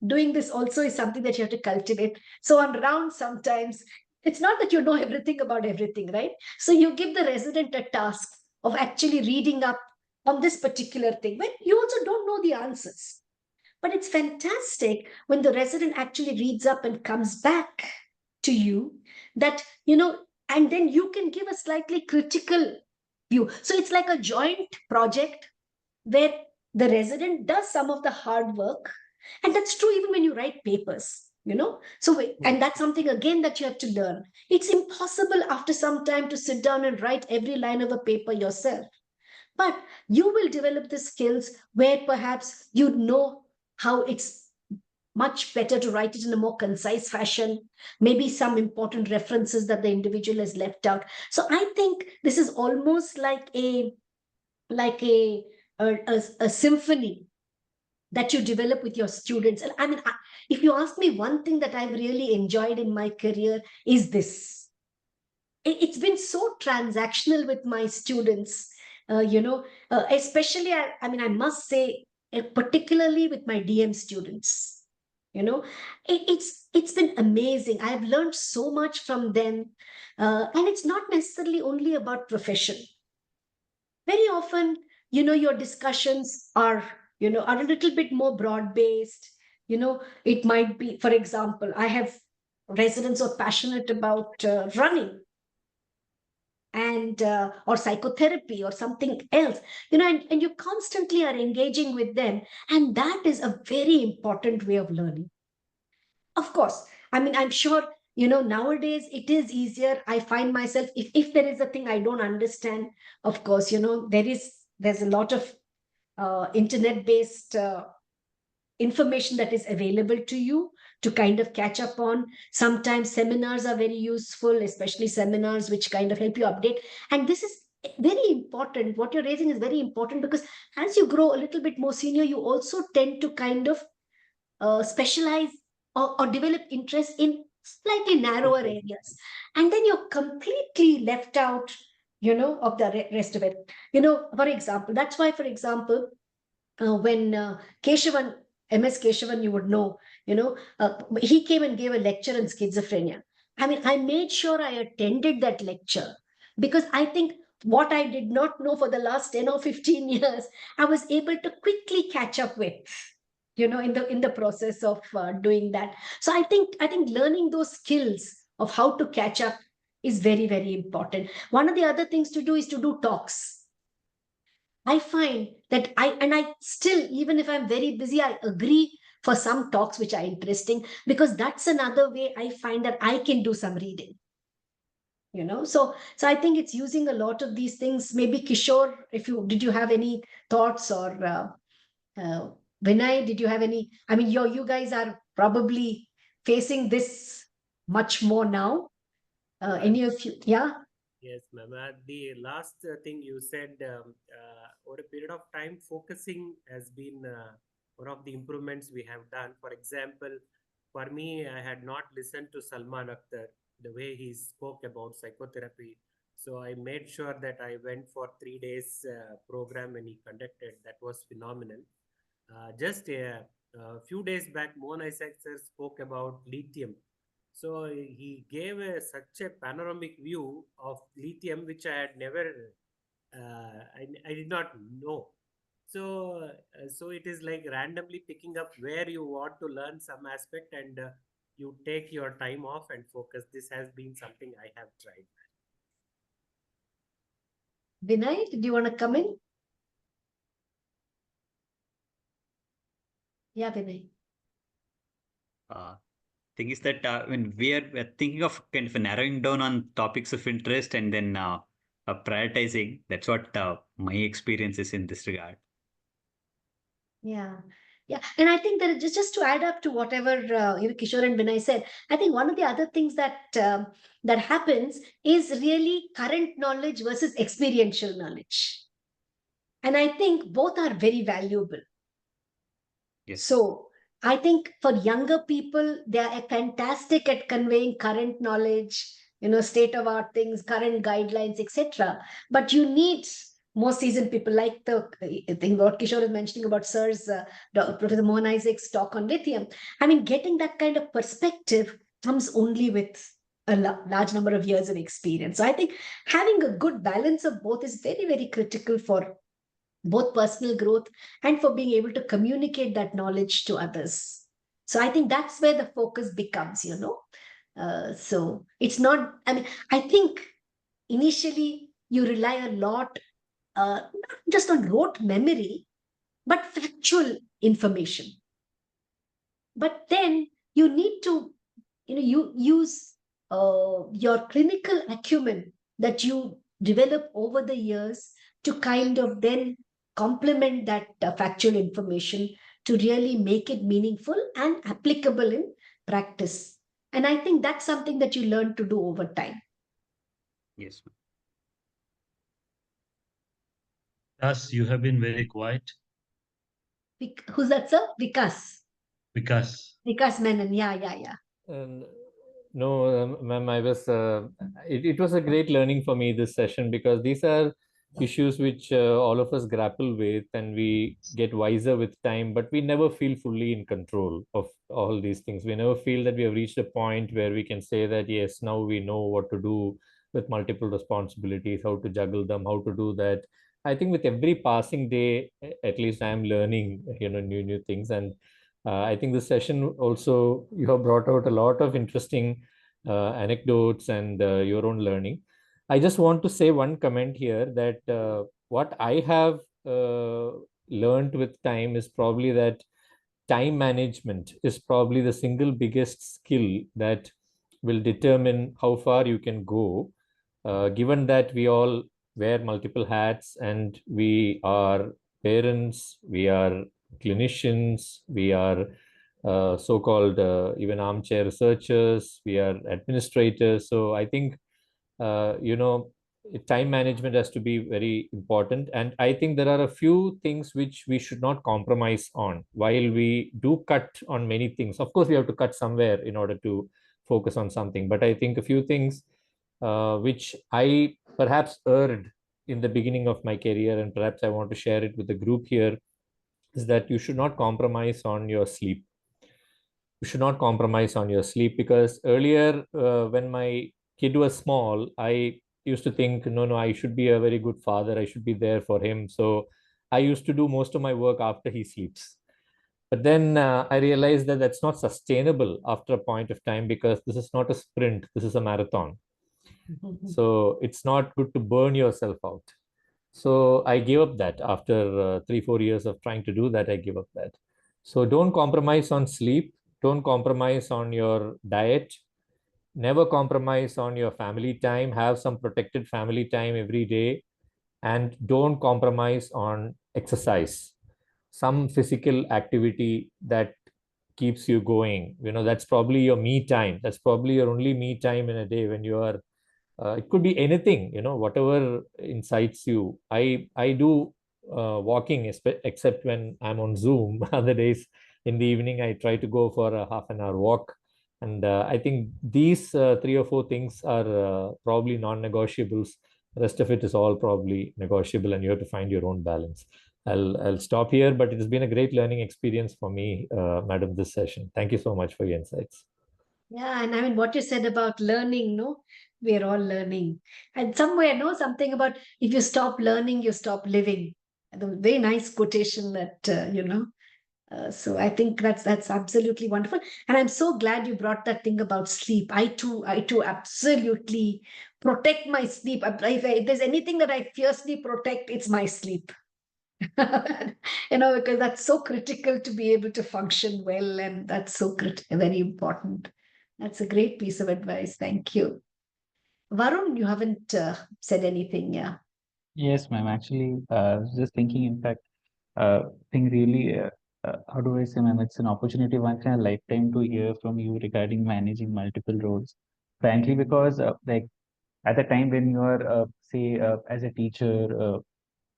doing this also is something that you have to cultivate. So on round, sometimes it's not that you know everything about everything, right? So you give the resident a task of actually reading up on this particular thing when you also don't know the answers. But it's fantastic when the resident actually reads up and comes back to you, that, and then you can give a slightly critical view. So it's like a joint project where the resident does some of the hard work. And that's true even when you write papers. So and that's something again that you have to learn. It's impossible after some time to sit down and write every line of a paper yourself, but you will develop the skills where perhaps you know how it's much better to write it in a more concise fashion, maybe some important references that the individual has left out. So I think this is almost like a symphony that you develop with your students. And I mean, if you ask me, one thing that I've really enjoyed in my career is this. It's been so transactional with my students, especially, I mean, I must say, particularly with my DM students. It's been amazing. I've learned so much from them, and it's not necessarily only about profession. Very often, your discussions are a little bit more broad based. It might be, for example, I have residents who are passionate about running. and or psychotherapy or something else, and you constantly are engaging with them, and that is a very important way of learning. Of course, I mean, I'm sure, nowadays it is easier. I find myself, if there is a thing I don't understand, of course, there's a lot of internet based information that is available to you to kind of catch up on. Sometimes seminars are very useful, especially seminars which kind of help you update. And this is very important. What you're raising is very important, because as you grow a little bit more senior, you also tend to kind of specialize, or develop interest in slightly narrower areas. And then you're completely left out, of the rest of it. For example, that's why, for example, when Keshavan, MS Keshavan, you would know, he came and gave a lecture on schizophrenia. I mean, I made sure I attended that lecture, because I think what I did not know for the last 10 or 15 years, I was able to quickly catch up with, in the process of doing that. So I think learning those skills of how to catch up is very, very important. One of the other things to do is to do talks. I find that I still, even if I'm very busy, I agree for some talks which are interesting, because that's another way I find that I can do some reading. So I think it's using a lot of these things. Maybe Kishore, did you have any thoughts, or uh, Vinay, did you have any? I mean, you guys are probably facing this much more now. Any of you? Yeah. Yes, ma'am. The last thing you said, over a period of time, focusing has been one of the improvements we have done. For example, for me, I had not listened to Salman Akhtar, the way he spoke about psychotherapy. So I made sure that I went for 3 days program when he conducted. That was phenomenal. Just a few days back, Mohan Isaac sir spoke about lithium. So he gave such a panoramic view of lithium, which I had never, I did not know. So it is like randomly picking up where you want to learn some aspect, and you take your time off and focus. This has been something I have tried. Vinay, did you want to come in? Yeah, Vinay. Thing is that when we're thinking of kind of narrowing down on topics of interest and then prioritizing, that's what my experience is in this regard. Yeah. Yeah. And I think that just to add up to whatever Kishore and Vinay said, I think one of the other things that happens is really current knowledge versus experiential knowledge. And I think both are very valuable. Yes. So I think for younger people, they are fantastic at conveying current knowledge, state of art things, current guidelines, etc. But you need more seasoned people, like the thing what Kishore is mentioning about Sir's Professor Mohan Isaac's talk on lithium. I mean, getting that kind of perspective comes only with a large number of years of experience. So I think having a good balance of both is very, very critical for both personal growth and for being able to communicate that knowledge to others. So I think that's where the focus becomes, so it's not, I mean, I think initially you rely a lot, not just on rote memory, but factual information. But then you need to, you use your clinical acumen that you develop over the years to kind of then complement that factual information to really make it meaningful and applicable in practice. And I think that's something that you learn to do over time. Yes. Thus, you have been very quiet. Who's that, sir? Vikas. Vikas Menon. Yeah. No, ma'am, it was a great learning for me, this session, because these are issues which all of us grapple with, and we get wiser with time, but we never feel fully in control of all these things. We never feel that we have reached a point where we can say that, yes, now we know what to do with multiple responsibilities, how to juggle them, how to do that. I think with every passing day, at least I'm learning, new things. And I think this session also, you have brought out a lot of interesting anecdotes and your own learning. I just want to say one comment here that what I have learned with time is probably that time management is probably the single biggest skill that will determine how far you can go. Given that we all wear multiple hats and we are parents, we are clinicians, we are so-called even armchair researchers, we are administrators. So I think you know, time management has to be very important. And I think there are a few things which we should not compromise on. While we do cut on many things, of course we have to cut somewhere in order to focus on something, but I think a few things which I perhaps erred in the beginning of my career, and perhaps I want to share it with the group here, is that you should not compromise on your sleep. You should not compromise on your sleep, because earlier when my kid was small, I used to think, no, I should be a very good father, I should be there for him. So I used to do most of my work after he sleeps. But then I realized that that's not sustainable after a point of time, because this is not a sprint, this is a marathon. So it's not good to burn yourself out. So I gave up that after 3-4 years of trying to do that. I gave up that. So don't compromise on sleep. Don't compromise on your diet. Never compromise on your family time. Have some protected family time every day. And don't compromise on exercise. Some physical activity that keeps you going. That's probably your me time. That's probably your only me time in a day, when you are it could be anything, whatever incites you. I do walking, except when I'm on Zoom. Other days in the evening, I try to go for a half an hour walk. And I think these 3 or 4 things are probably non-negotiables. The rest of it is all probably negotiable, and you have to find your own balance. I'll stop here, but it has been a great learning experience for me, madam, this session. Thank you so much for your insights. Yeah, and I mean, what you said about learning, no, we're all learning. And somewhere, no, something about if you stop learning, you stop living. The very nice quotation that, so I think that's absolutely wonderful. And I'm so glad you brought that thing about sleep. I too absolutely protect my sleep. If there's anything that I fiercely protect, it's my sleep. Because that's so critical to be able to function well, and that's so very important. That's a great piece of advice. Thank you. Varun, you haven't said anything. Yeah. Yes, ma'am. Actually, I was just thinking, in fact, think really, how do I say, ma'am, it's an opportunity once in a lifetime to hear from you regarding managing multiple roles. Frankly, because like at the time when you are, say, as a teacher,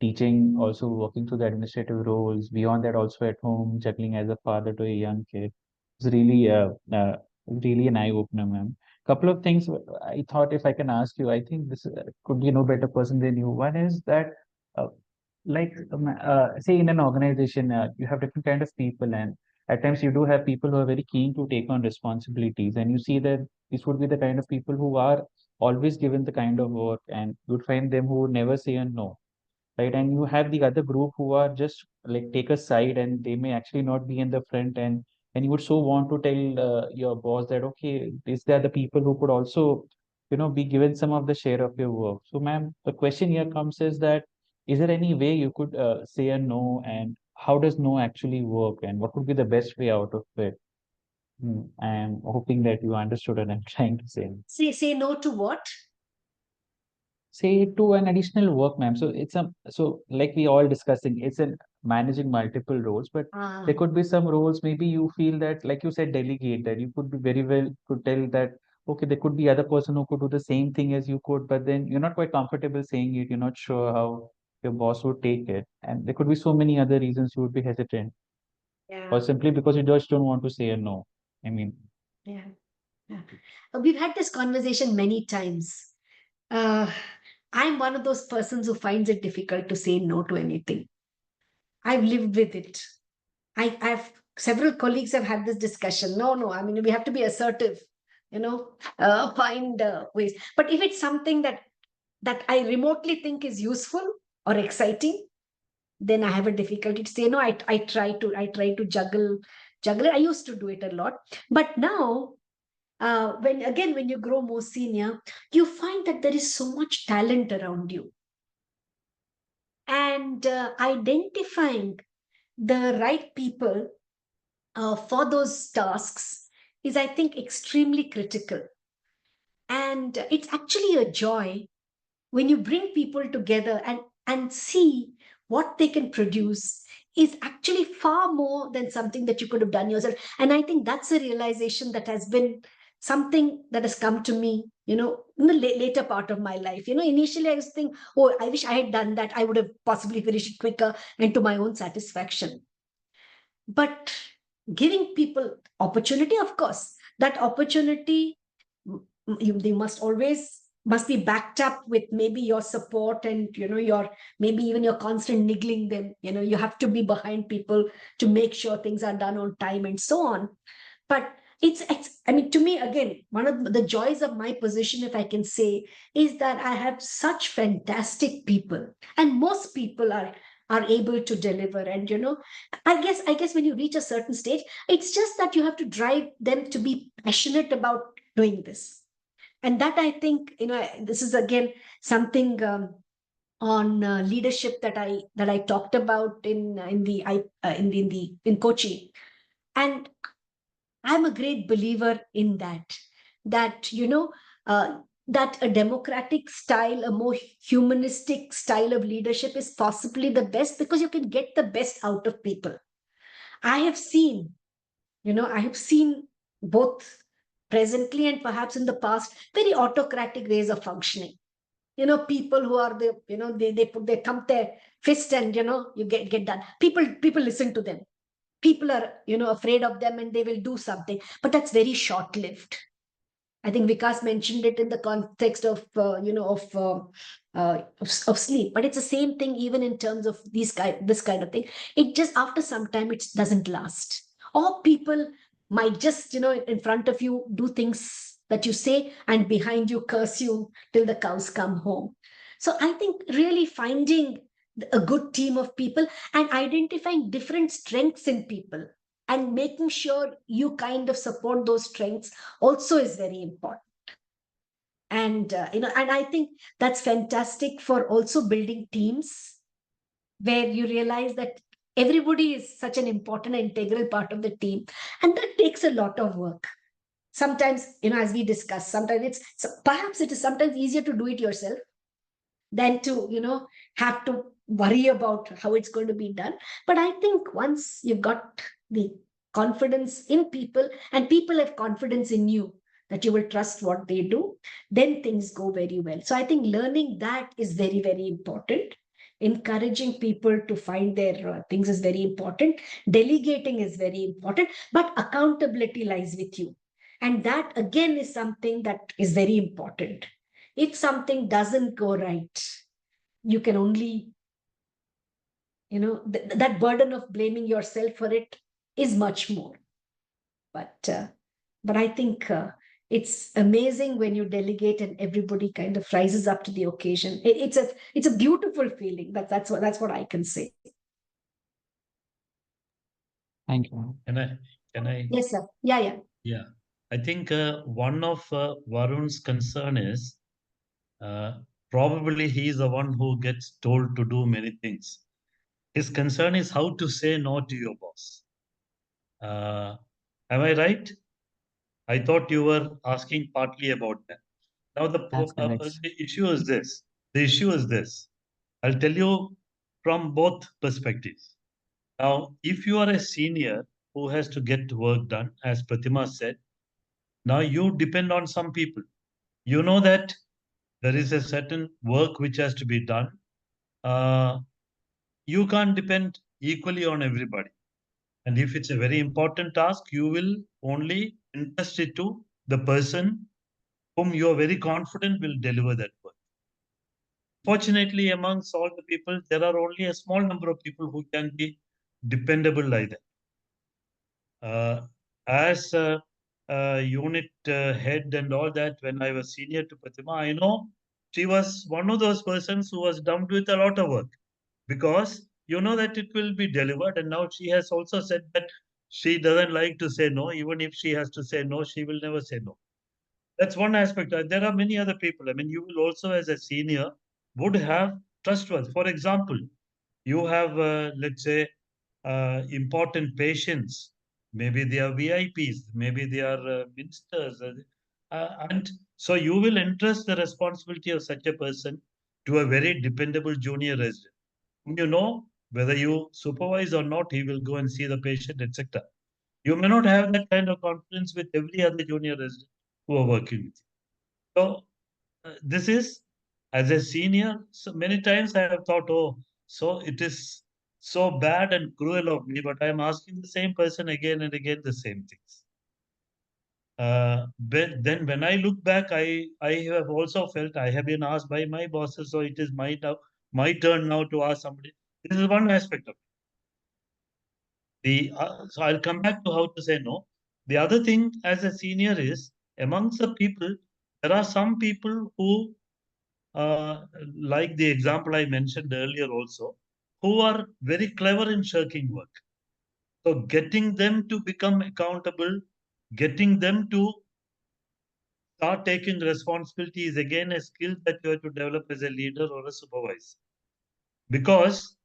teaching, also working through the administrative roles, beyond that, also at home, juggling as a father to a young kid, it's really an eye opener, ma'am. Couple of things I thought if I can ask you, I think this could be no better person than you. One is that, uh, say in an organization, you have different kind of people, and at times you do have people who are very keen to take on responsibilities, and you see that this would be the kind of people who are always given the kind of work, and you'd find them who would never say a no, right? And you have the other group who are just like take a side, and they may actually not be in the front, and you would so want to tell your boss that, okay, these are the people who could also, be given some of the share of your work. So, ma'am, the question here comes is that, is there any way you could say a no, and how does no actually work, and what would be the best way out of it? I am hoping that you understood what I'm trying to say. Say no to what? Say to an additional work, ma'am. So like we all discussing, it's a managing multiple roles, but there could be some roles maybe you feel that, like you said, delegate, that you could be very well could tell that, okay, there could be other person who could do the same thing as you could, but then you're not quite comfortable saying it, you're not sure how your boss would take it, and there could be so many other reasons you would be hesitant, or Yeah. simply because you just don't want to say a no. I mean, Yeah. Yeah. We've had this conversation many times. Uh, I'm one of those persons who finds it difficult to say no to anything. I've lived with it. I've several colleagues have had this discussion. No. I mean, we have to be assertive, find ways. But if it's something that I remotely think is useful or exciting, then I have a difficulty to say no. I try to juggle it. I used to do it a lot, but now when you grow more senior, you find that there is so much talent around you. And identifying the right people for those tasks is, I think, extremely critical. And it's actually a joy when you bring people together and see what they can produce is actually far more than something that you could have done yourself. And I think that's a realization that has been something that has come to me, in the later part of my life. Initially I was thinking, oh, I wish I had done that, I would have possibly finished it quicker and to my own satisfaction. But giving people opportunity, of course, that opportunity, they must be backed up with maybe your support and your maybe even your constant niggling them. You have to be behind people to make sure things are done on time and so on. But it's I mean, to me, again, one of the joys of my position, if I can say, is that I have such fantastic people, and most people are able to deliver. And I guess when you reach a certain stage, it's just that you have to drive them to be passionate about doing this. And that, I think, this is again something on leadership that I talked about in coaching. And I'm a great believer in that that a democratic style, a more humanistic style of leadership is possibly the best, because you can get the best out of people. I have seen, I have seen both presently and perhaps in the past very autocratic ways of functioning. People who are they put their thumb their fist, and you get done. People listen to them. People are afraid of them, and they will do something, but that's very short lived. I think Vikas mentioned it in the context of of sleep, but it's the same thing even in terms of this kind of thing. It just, after some time, it doesn't last. Or people might just in front of you do things that you say, and behind you curse you till the cows come home. So I think really finding a good team of people and identifying different strengths in people and making sure you kind of support those strengths also is very important. And and I think that's fantastic for also building teams where you realize that everybody is such an important integral part of the team, and that takes a lot of work. Sometimes, as we discussed, sometimes perhaps it is sometimes easier to do it yourself than to have to worry about how it's going to be done. But I think once you've got the confidence in people, and people have confidence in you, that you will trust what they do, then things go very well. So I think learning that is very, very important. Encouraging people to find their things is very important. Delegating is very important, but accountability lies with you. And that again is something that is very important. If something doesn't go right, you can only, that burden of blaming yourself for it is much more. But I think it's amazing when you delegate and everybody kind of rises up to the occasion. It's a beautiful feeling. That's what I can say. Thank you. Can I? Yes, sir. Yeah. Yeah. I think one of Varun's concern is probably he is the one who gets told to do many things. His concern is how to say no to your boss. Am I right? I thought you were asking partly about that. Now That's correct. the issue is this. The issue is this. I'll tell you from both perspectives. Now, if you are a senior who has to get work done, as Prathima said, now you depend on some people. You know that there is a certain work which has to be done. You can't depend equally on everybody. And if it's a very important task, you will only entrust it to the person whom you are very confident will deliver that work. Fortunately, amongst all the people, there are only a small number of people who can be dependable like that. As a unit head and all that, when I was senior to Prathima, I know she was one of those persons who was dumped with a lot of work, because you know that it will be delivered. And now she has also said that she doesn't like to say no. Even if she has to say no, she will never say no. That's one aspect. There are many other people. I mean, you will also, as a senior, would have trustworthy. For example, you have, let's say, important patients. Maybe they are VIPs. Maybe they are ministers. And so you will entrust the responsibility of such a person to a very dependable junior resident. You know, whether you supervise or not, he will go and see the patient, etc. You may not have that kind of confidence with every other junior resident who are working with you. So this is, as a senior, so many times I have thought, oh, so it is so bad and cruel of me, but I am asking the same person again and again the same things. But then when I look back, I have also felt I have been asked by my bosses, so it is my turn now to ask somebody. This is one aspect of it. So I'll come back to how to say no. The other thing as a senior is amongst the people, there are some people who, like the example I mentioned earlier also, who are very clever in shirking work. So getting them to become accountable, getting them to start taking responsibility is again a skill that you have to develop as a leader or a supervisor. Because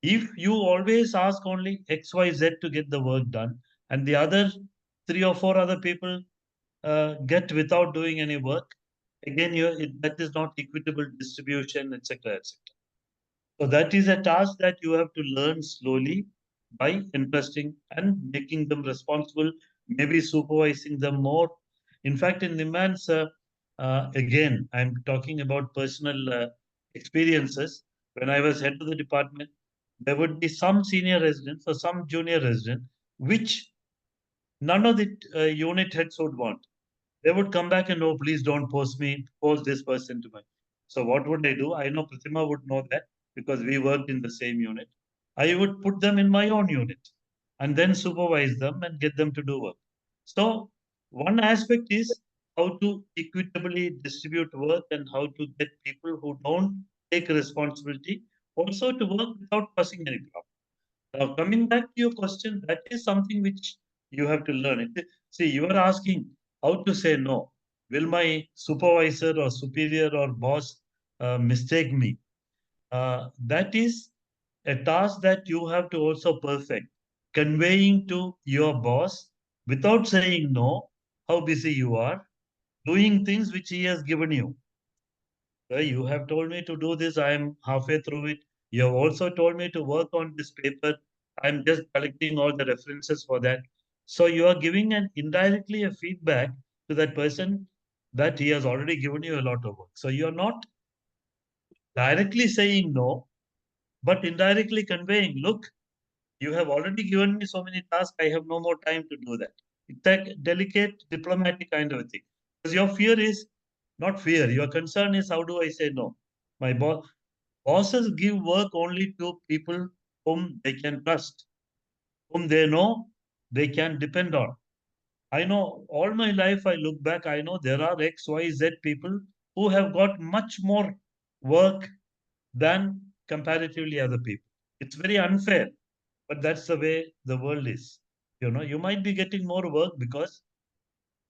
if you always ask only X, Y, Z to get the work done, and the other 3 or 4 other people get without doing any work, again, that is not equitable distribution, etc., etc. So that is a task that you have to learn slowly by entrusting and making them responsible, maybe supervising them more. In fact, in Niman's, again, I'm talking about personal experiences. When I was head of the department, there would be some senior residents or some junior resident, which none of the unit heads would want. They would come back and, oh, please don't post this person to me. So what would I do? I know Prathima would know that because we worked in the same unit. I would put them in my own unit and then supervise them and get them to do work. So one aspect is how to equitably distribute work and how to get people who don't take responsibility also to work without causing any problem. Now, coming back to your question, that is something which you have to learn. See, you are asking how to say no. Will my supervisor or superior or boss mistake me? That is a task that you have to also perfect. Conveying to your boss without saying no, how busy you are, doing things which he has given you. You have told me to do this. I am halfway through it. You have also told me to work on this paper. I'm just collecting all the references for that. So you are giving an indirectly a feedback to that person that he has already given you a lot of work. So you are not directly saying no, but indirectly conveying, look, you have already given me so many tasks. I have no more time to do that. It's a delicate diplomatic kind of a thing. Because your fear is not fear. Your concern is how do I say no? My bosses give work only to people whom they can trust, whom they know they can depend on. I know all my life, I look back, I know there are X, Y, Z people who have got much more work than comparatively other people. It's very unfair, but that's the way the world is. You might be getting more work because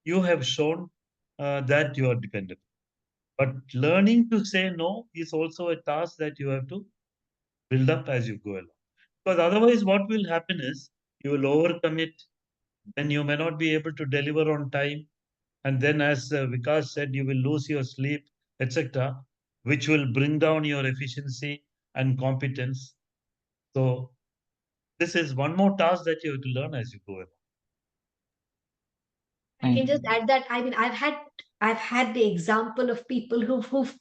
you have shown that you are dependable. But learning to say no is also a task that you have to build up as you go along. Because otherwise, what will happen is you will overcommit, then you may not be able to deliver on time. And then, as Vikas said, you will lose your sleep, etc., which will bring down your efficiency and competence. So, this is one more task that you have to learn as you go along. I can just add that. I mean, I've had the example of people who've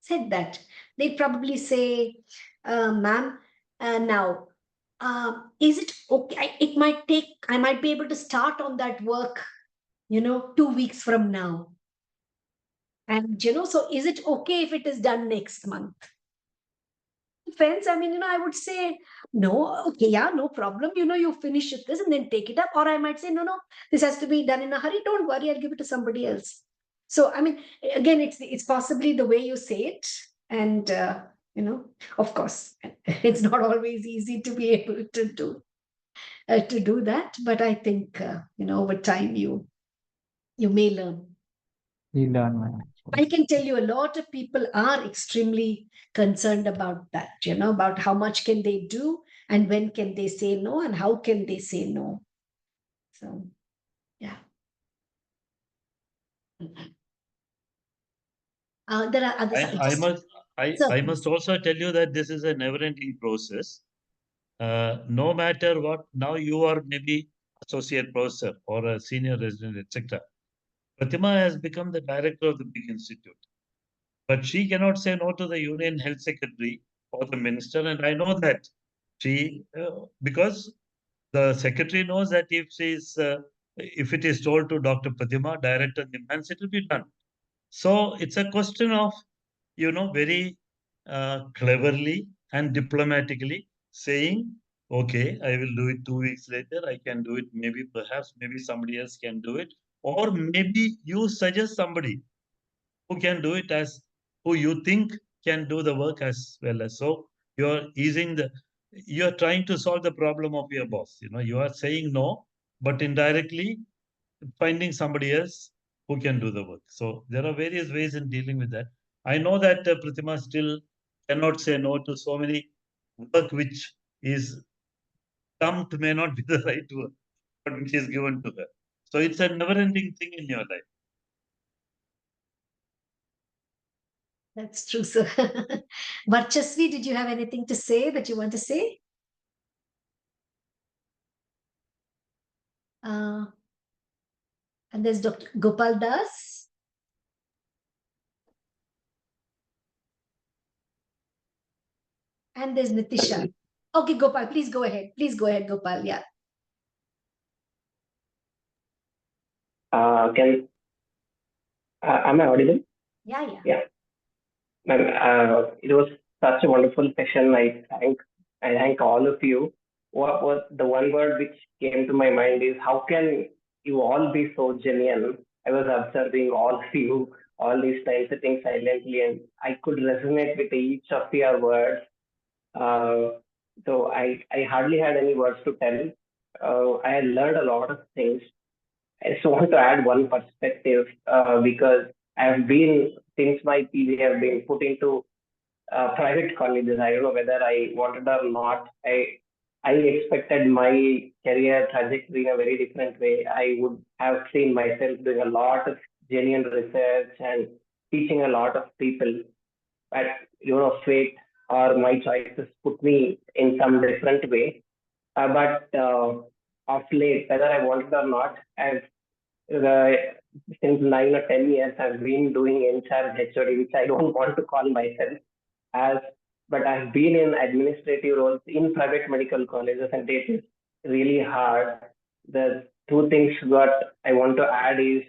said that. They'd probably say, "Ma'am, now, is it okay? I might be able to start on that work, 2 weeks from now. And so is it okay if it is done next month?" Friends, I mean, I would say, no, okay, yeah, no problem. You finish this and then take it up. Or I might say, no, this has to be done in a hurry. Don't worry, I'll give it to somebody else. So, I mean, again, it's possibly the way you say it. And, of course, it's not always easy to be able to do that. But I think, over time, you may learn. We learn, ma'am. I can tell you a lot of people are extremely concerned about that, about how much can they do and when can they say no and how can they say no. So, yeah. There are other I must also tell you that this is a never-ending process. No matter what, now you are maybe associate professor or a senior resident, etc. Prathima has become the director of the big institute, but she cannot say no to the union health secretary or the minister, and I know that because the secretary knows that if it is told to Dr. Prathima, director demands, it will be done. So it's a question of, very cleverly and diplomatically saying, okay, I will do it 2 weeks later. I can do it. Maybe somebody else can do it. Or maybe you suggest somebody who can do it who you think can do the work as well as. So you're trying to solve the problem of your boss. You are saying no, but indirectly finding somebody else who can do the work. So there are various ways in dealing with that. I know that Prathima still cannot say no to so many work which is dumped, may not be the right word, but which is given to her. So it's a never-ending thing in your life. That's true, sir. Varchasvi, did you have anything to say that you want to say? And there's Dr. Gopal Das. And there's Nitisha. Okay, Gopal, please go ahead. Please go ahead, Gopal. Yeah. Am I audible? Yeah. Yeah. Ma'am, it was such a wonderful session. I thank all of you. What was the one word which came to my mind is how can you all be so genuine? I was observing all of you all these time sitting silently, and I could resonate with each of your words. So I hardly had any words to tell. I had learned a lot of things. I just want to add one perspective because I've been, since my PG, have been put into private colleges. I don't know whether I wanted or not. I expected my career trajectory in a very different way. I would have seen myself doing a lot of genuine research and teaching a lot of people. But fate or my choices put me in some different way. But of late, whether I wanted or not, I've uh, since 9 or 10 years, I've been doing in-charge HOD, which I don't want to call myself as, but I've been in administrative roles in private medical colleges, and it is really hard. The two things that I want to add is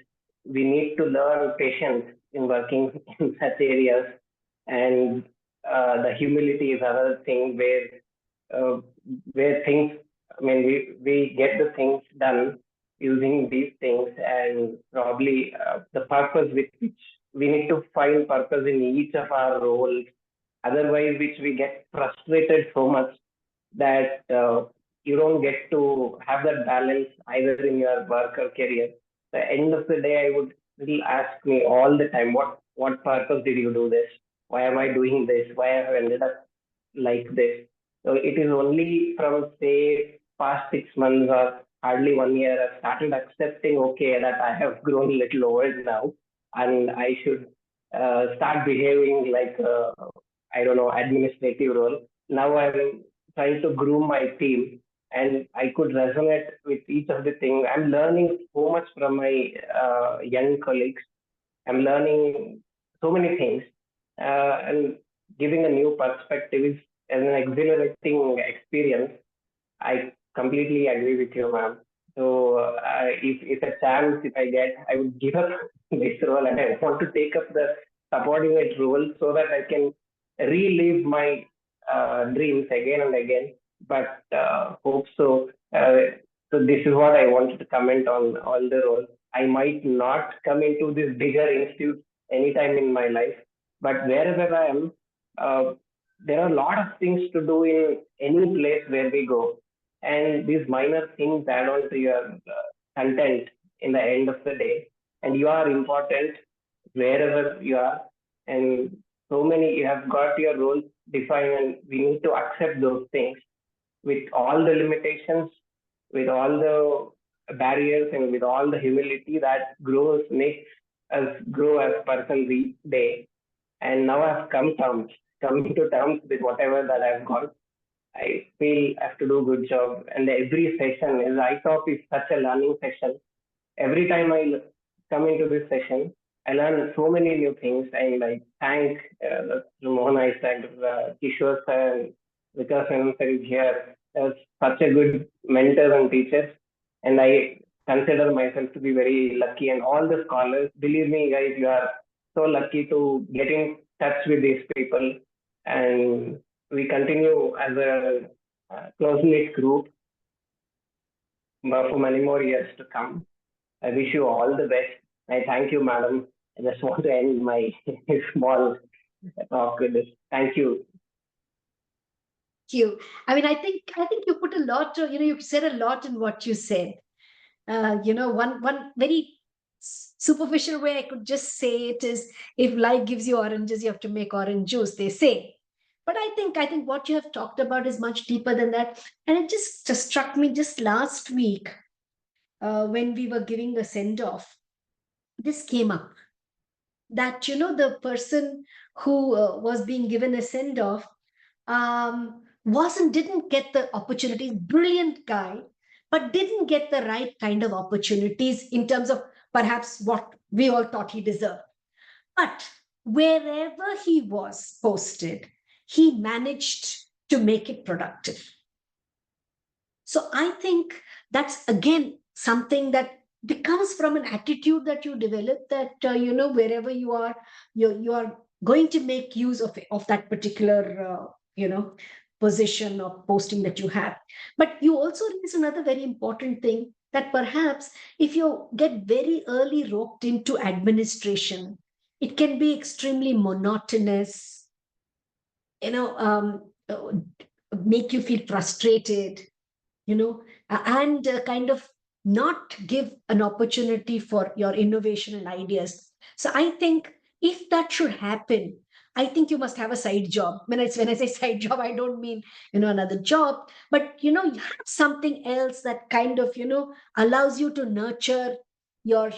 we need to learn patience in working in such areas, and the humility is another thing uh, where things, I mean, we get the things done using these things, and probably the purpose with which we need to find purpose in each of our roles. Otherwise, which we get frustrated so much that you don't get to have that balance either in your work or career. The end of the day, I would people ask me all the time, what purpose did you do this? Why am I doing this? Why have I ended up like this? So it is only from say past 6 months or hardly 1 year I've started accepting okay that I have grown a little old now and I should start behaving like I don't know administrative role. Now I'm trying to groom my team and I could resonate with each of the things. I'm learning so much from my young colleagues. I'm learning so many things and giving a new perspective is an exhilarating experience. I completely agree with you, ma'am. So, if a chance, if I get, I would give up this role and I want to take up the subordinate role so that I can relive my dreams again and again. But hope so. So this is what I wanted to comment on all the roles. I might not come into this bigger institute anytime in my life, but wherever I am, uh, there are a lot of things to do in any place where we go, and these minor things add on to your content in the end of the day. And you are important. wherever you are. And so many, you have got your roles defined, and we need to accept those things with all the limitations, with all the barriers, and with all the humility that makes us grow as persons each day. And now I've come to terms with whatever that I've got. I feel I have to do a good job. And every session is ITOP is such a learning session. Every time I come into this session, I learn so many new things. And I thank Mohan, I thank Kishore sir and Vikas sir is here as such a good mentors and teachers. And I consider myself to be very lucky. And all the scholars, believe me, guys, you are so lucky to get in touch with these people. And we continue as a close-knit group for many more years to come. I wish you all the best. I thank you, madam. I just want to end my small talk with this. Thank you. Thank you. I mean, I think you put a lot. You said a lot in what you said. One very superficial way I could just say it is, if life gives you oranges, you have to make orange juice, they say. But I think what you have talked about is much deeper than that. And it just struck me just last week when we were giving a send-off. This came up that, the person who was being given a send-off didn't get the opportunities. Brilliant guy, but didn't get the right kind of opportunities in terms of perhaps what we all thought he deserved. But wherever he was posted, he managed to make it productive. So I think that's, again, something that becomes from an attitude that you develop, that, wherever you are, you are going to make use of that particular, position or posting that you have. But you also raise another very important thing, that perhaps if you get very early roped into administration, it can be extremely monotonous, make you feel frustrated, and kind of not give an opportunity for your innovation and ideas. So I think if that should happen, I think you must have a side job. When I say side job, I don't mean, another job, but, you have something else that kind of, allows you to nurture your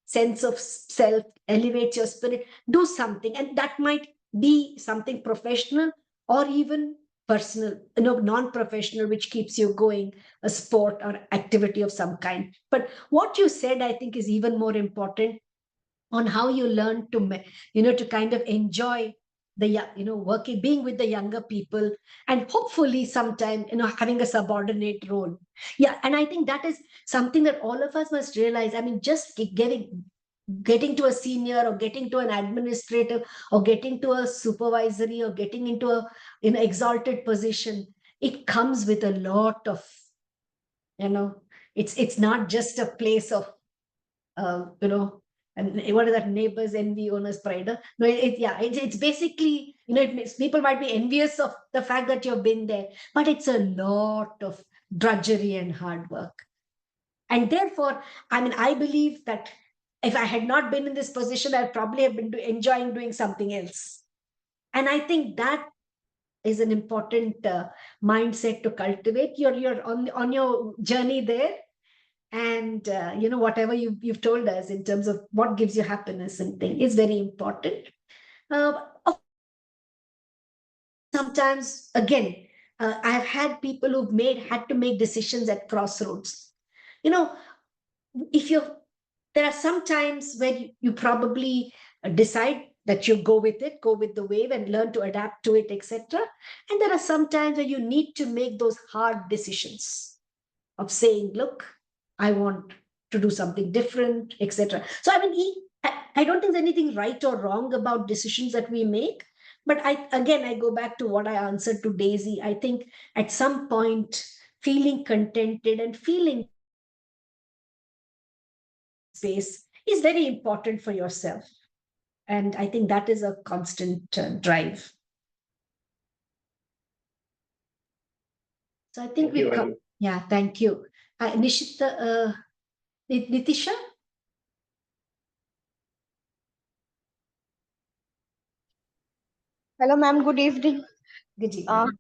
sense of self, elevate your spirit, do something. And that might be something professional or even personal, non-professional, which keeps you going, a sport or activity of some kind. But what you said, I think, is even more important, on how you learn to, to kind of enjoy the, working, being with the younger people, and hopefully sometime, having a subordinate role. Yeah. And I think that is something that all of us must realize. I mean, just getting to a senior, or getting to an administrative, or getting to a supervisory, or getting into an exalted position, it comes with a lot of, it's not just a place of, and what is that, neighbors envy, owners pride? No, it's basically, it makes people might be envious of the fact that you've been there, but it's a lot of drudgery and hard work. And therefore, I mean, I believe that if I had not been in this position, I'd probably have been enjoying doing something else. And I think that is an important mindset to cultivate. You're on your journey there. And, whatever you've told us in terms of what gives you happiness and thing is very important. Sometimes, again, I've had people who've had to make decisions at crossroads. There are some times where you probably decide that you go with the wave, and learn to adapt to it, etc. And there are some times where you need to make those hard decisions of saying, look, I want to do something different, etc. So, I mean, I don't think there's anything right or wrong about decisions that we make. But I go back to what I answered to Daisy. I think at some point, feeling contented and feeling space is very important for yourself. And I think that is a constant drive. So I think we've come. Yeah, thank you. Nishita, Nitisha? Hello, ma'am. Good evening. Good Uh, evening.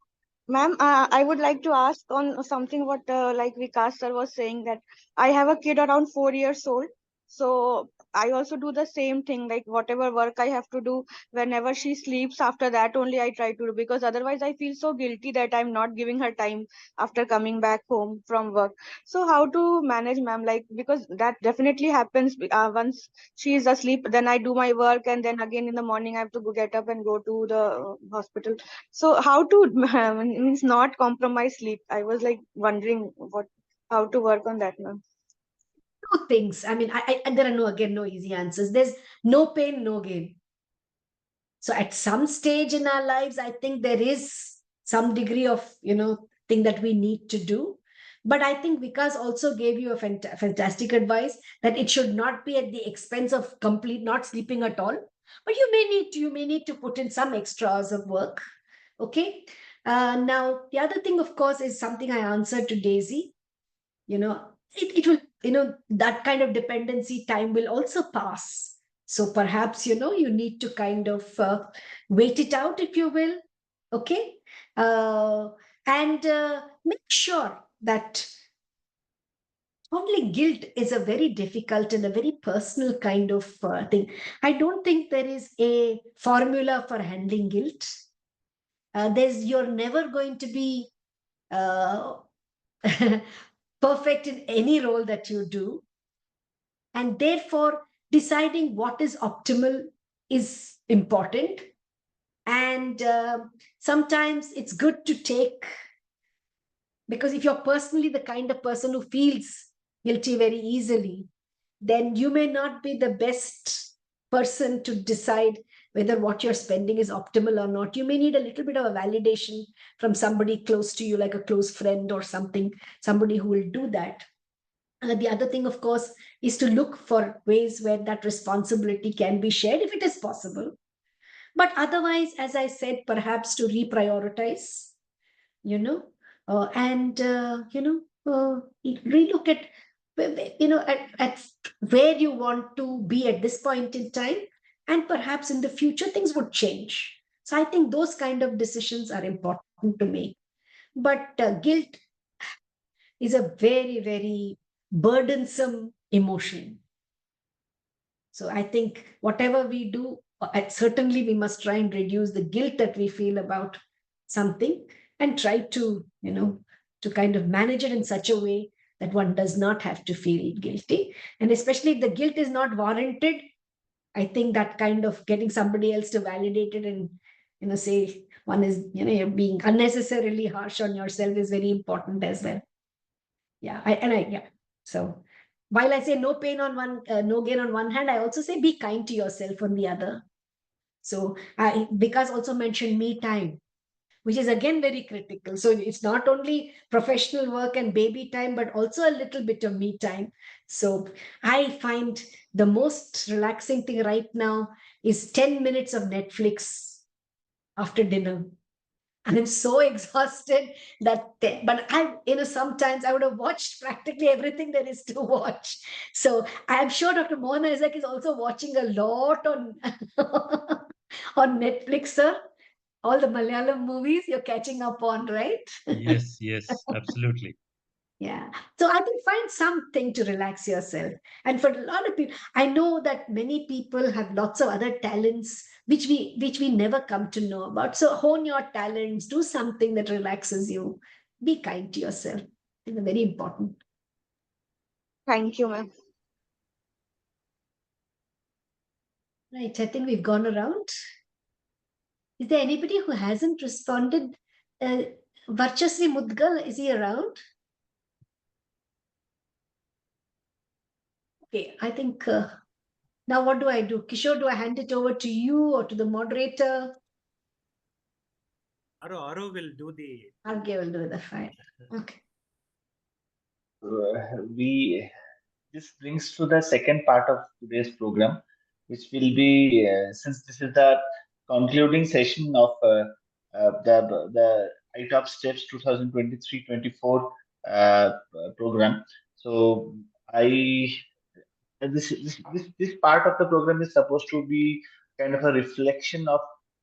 Ma'am, I would like to ask on something what like Vikas sir was saying that I have a kid around 4 years old. So I also do the same thing, like whatever work I have to do whenever she sleeps, after that only I try to do, because otherwise I feel so guilty that I'm not giving her time after coming back home from work. So how to manage, ma'am? Like, because that definitely happens once she is asleep, then I do my work, and then again in the morning I have to go get up and go to the hospital. So how to means not compromise sleep? I was like wondering how to work on that, ma'am. Two things. I mean, and there are no easy answers. There's no pain, no gain. So at some stage in our lives, I think there is some degree of, thing that we need to do. But I think Vikas also gave you a fantastic advice that it should not be at the expense of complete not sleeping at all. But you may need to put in some extra hours of work. Okay. Now the other thing, of course, is something I answered to Daisy. It will, that kind of dependency time will also pass. So perhaps, you need to kind of wait it out, if you will. Okay. uh, and make sure that only guilt is a very difficult and a very personal kind of thing. I don't think there is a formula for handling guilt. You're never going to be uh, perfect in any role that you do. And therefore, deciding what is optimal is important. And sometimes it's good to take, because if you're personally the kind of person who feels guilty very easily, then you may not be the best person to decide whether what you're spending is optimal or not. You may need a little bit of a validation from somebody close to you, like a close friend or something, somebody who will do that. The other thing, of course, is to look for ways where that responsibility can be shared if it is possible. But otherwise, as I said, perhaps to reprioritize, you know, and, relook at, at where you want to be at this point in time. And perhaps in the future, things would change. So I think those kind of decisions are important to make. But guilt is a very, very burdensome emotion. So I think whatever we do, certainly we must try and reduce the guilt that we feel about something, and try to, to kind of manage it in such a way that one does not have to feel guilty. And especially if the guilt is not warranted, I think that kind of getting somebody else to validate it and, say one is, you're being unnecessarily harsh on yourself is very important as well. Yeah. So while I say no pain on one, no gain on one hand, I also say be kind to yourself on the other. So Vikas also mentioned me time, which is again very critical. So it's not only professional work and baby time, but also a little bit of me time. So I find the most relaxing thing right now is 10 minutes of Netflix after dinner. I'm so exhausted but sometimes I would have watched practically everything there is to watch. So I'm sure Dr. Mohan Isaac is also watching a lot on on Netflix, sir. All the Malayalam movies you're catching up on, right? Yes, absolutely. Yeah. So I think find something to relax yourself. And for a lot of people, I know that many people have lots of other talents which we never come to know about. So hone your talents, do something that relaxes you. Be kind to yourself. It's very important. Thank you, ma'am. Right. I think we've gone around. Is there anybody who hasn't responded? Varchasri Mudgal, is he around? Okay, I think now what do I do? Kishore, do I hand it over to you or to the moderator? Aro will do the. Okay, we'll do the file. Okay. We This brings to the second part of today's program, which will be since this is the concluding session of the ITOP STEPS 2023-24 program. So I this part of the program is supposed to be kind of a reflection of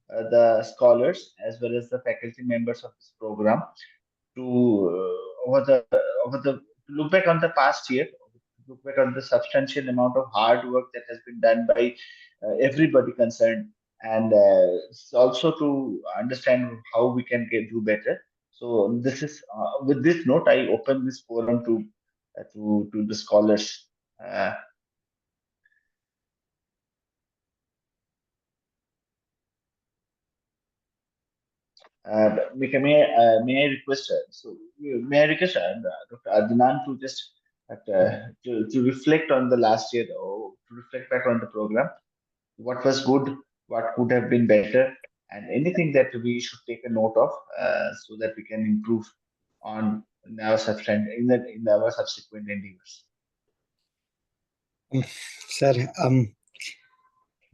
the scholars as well as the faculty members of this program to over the to look back on the past year, look back on the substantial amount of hard work that has been done by everybody concerned, and also to understand how we can do better. So this is with this note, I open this forum to the scholars. Uh, may I request may I request Dr. Adnan to just to reflect on the last year or to reflect back on the program, what was good, what could have been better, and anything that we should take a note of so that we can improve on in our in our subsequent endeavors. Sir,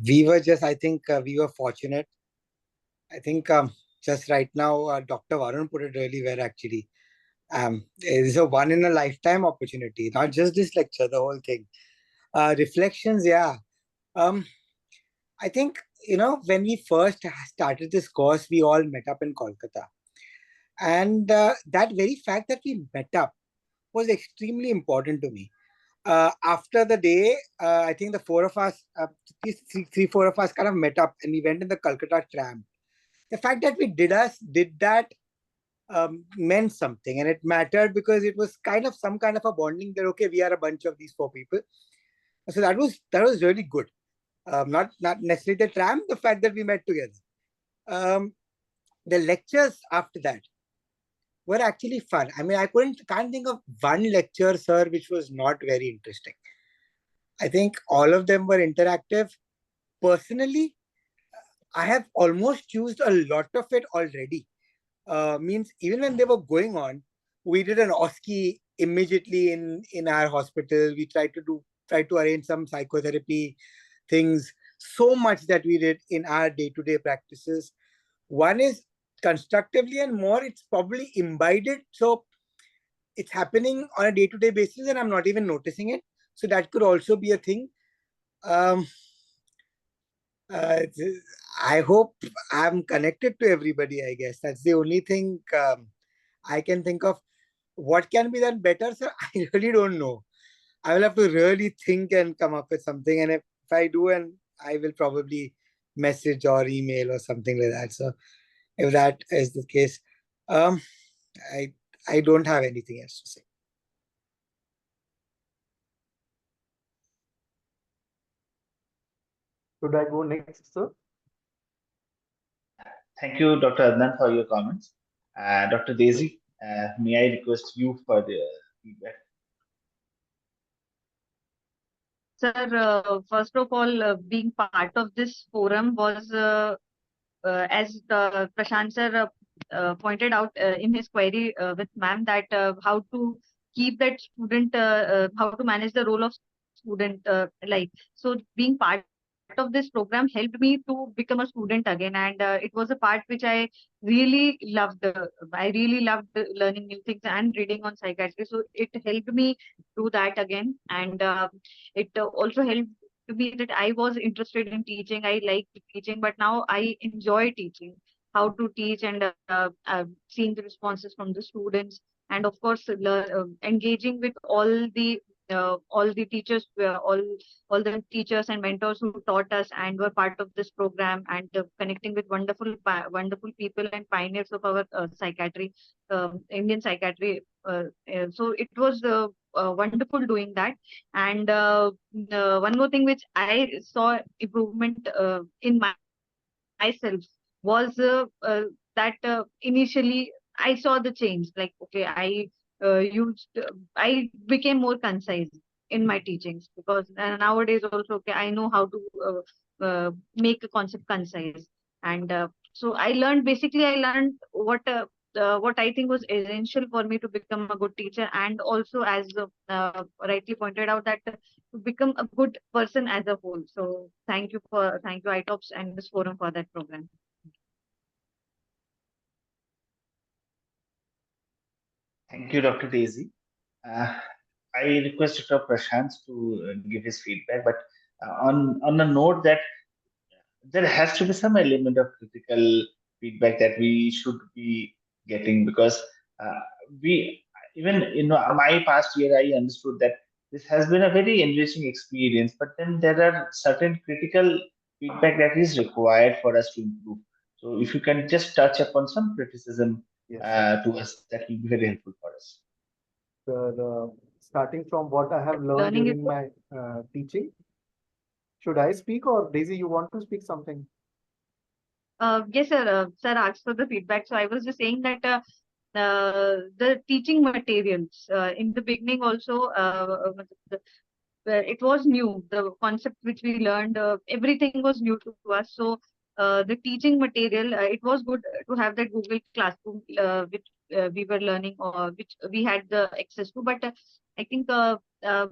we were just, I think we were fortunate. I think just right now, Dr. Varun put it really well, actually. It is a one in a lifetime opportunity, not just this lecture, the whole thing. Reflections, yeah. I think, when we first started this course, we all met up in Kolkata. And that very fact that we met up was extremely important to me. After the day, I think the four of us, four of us kind of met up and we went in the Kolkata tram. The fact that we did that meant something, and it mattered because it was kind of some kind of a bonding that, okay, we are a bunch of these four people. So that was really good. Not necessarily the tram, the fact that we met together. The lectures after that were actually fun. I mean, can't think of one lecture, sir, which was not very interesting. I think all of them were interactive. Personally, I have almost used a lot of it already. Means even when they were going on, we did an OSCE immediately in our hospital. We tried to arrange some psychotherapy things. So much that we did in our day-to-day practices. One is constructively, and more it's probably imbibed it. So it's happening on a day-to-day basis and I'm not even noticing it. So that could also be a thing. Um, I hope I'm connected to everybody, I guess. That's the only thing I can think of. What can be done better, sir? I really don't know. I will have to really think and come up with something. And if I do, and I will probably message or email or something like that. So if that is the case, um, I I don't have anything else to say. Should I go next, sir? Thank you, Dr. Adnan, for your comments. Dr. Daisy, may I request you for the feedback? Sir, first of all, being part of this forum was, as Prashant sir pointed out in his query with ma'am, that how to keep that student, how to manage the role of student life. So being part of this program helped me to become a student again, and it was a part which I really loved. I really loved learning new things and reading on psychiatry. So it helped me do that again, and it also helped me that I was interested in teaching. I liked teaching, but now I enjoy teaching. How to teach, and seeing the responses from the students, and of course, engaging with all the teachers, all the teachers and mentors who taught us and were part of this program, and connecting with wonderful people and pioneers of our psychiatry, Indian psychiatry. So it was wonderful doing that. And one more thing which I saw improvement in myself was that initially I saw the change. Like, okay, I became more concise in my teachings, because nowadays also, okay, I know how to make a concept concise. And so I learned what I think was essential for me to become a good teacher, and also, as rightly pointed out, that to become a good person as a whole. So thank you ITOPS and this forum for that program. Thank you, Dr. Daisy. Uh, I request Dr. Prashant to give his feedback, but on a note that there has to be some element of critical feedback that we should be getting, because uh, we even in my past year I understood that this has been a very enriching experience, but then there are certain critical feedback that is required for us to improve. So if you can just touch upon some criticism Yes, sir. to us, that will be very helpful for us. Starting from what I have learned Learning is during my teaching, should I speak or Daisy, you want to speak something? Yes, sir. Sir asked for the feedback. So I was just saying that the teaching materials in the beginning also, it was new. The concept which we learned, everything was new to us. So the teaching material, it was good to have that Google Classroom, which we were learning or which we had the access to. But I think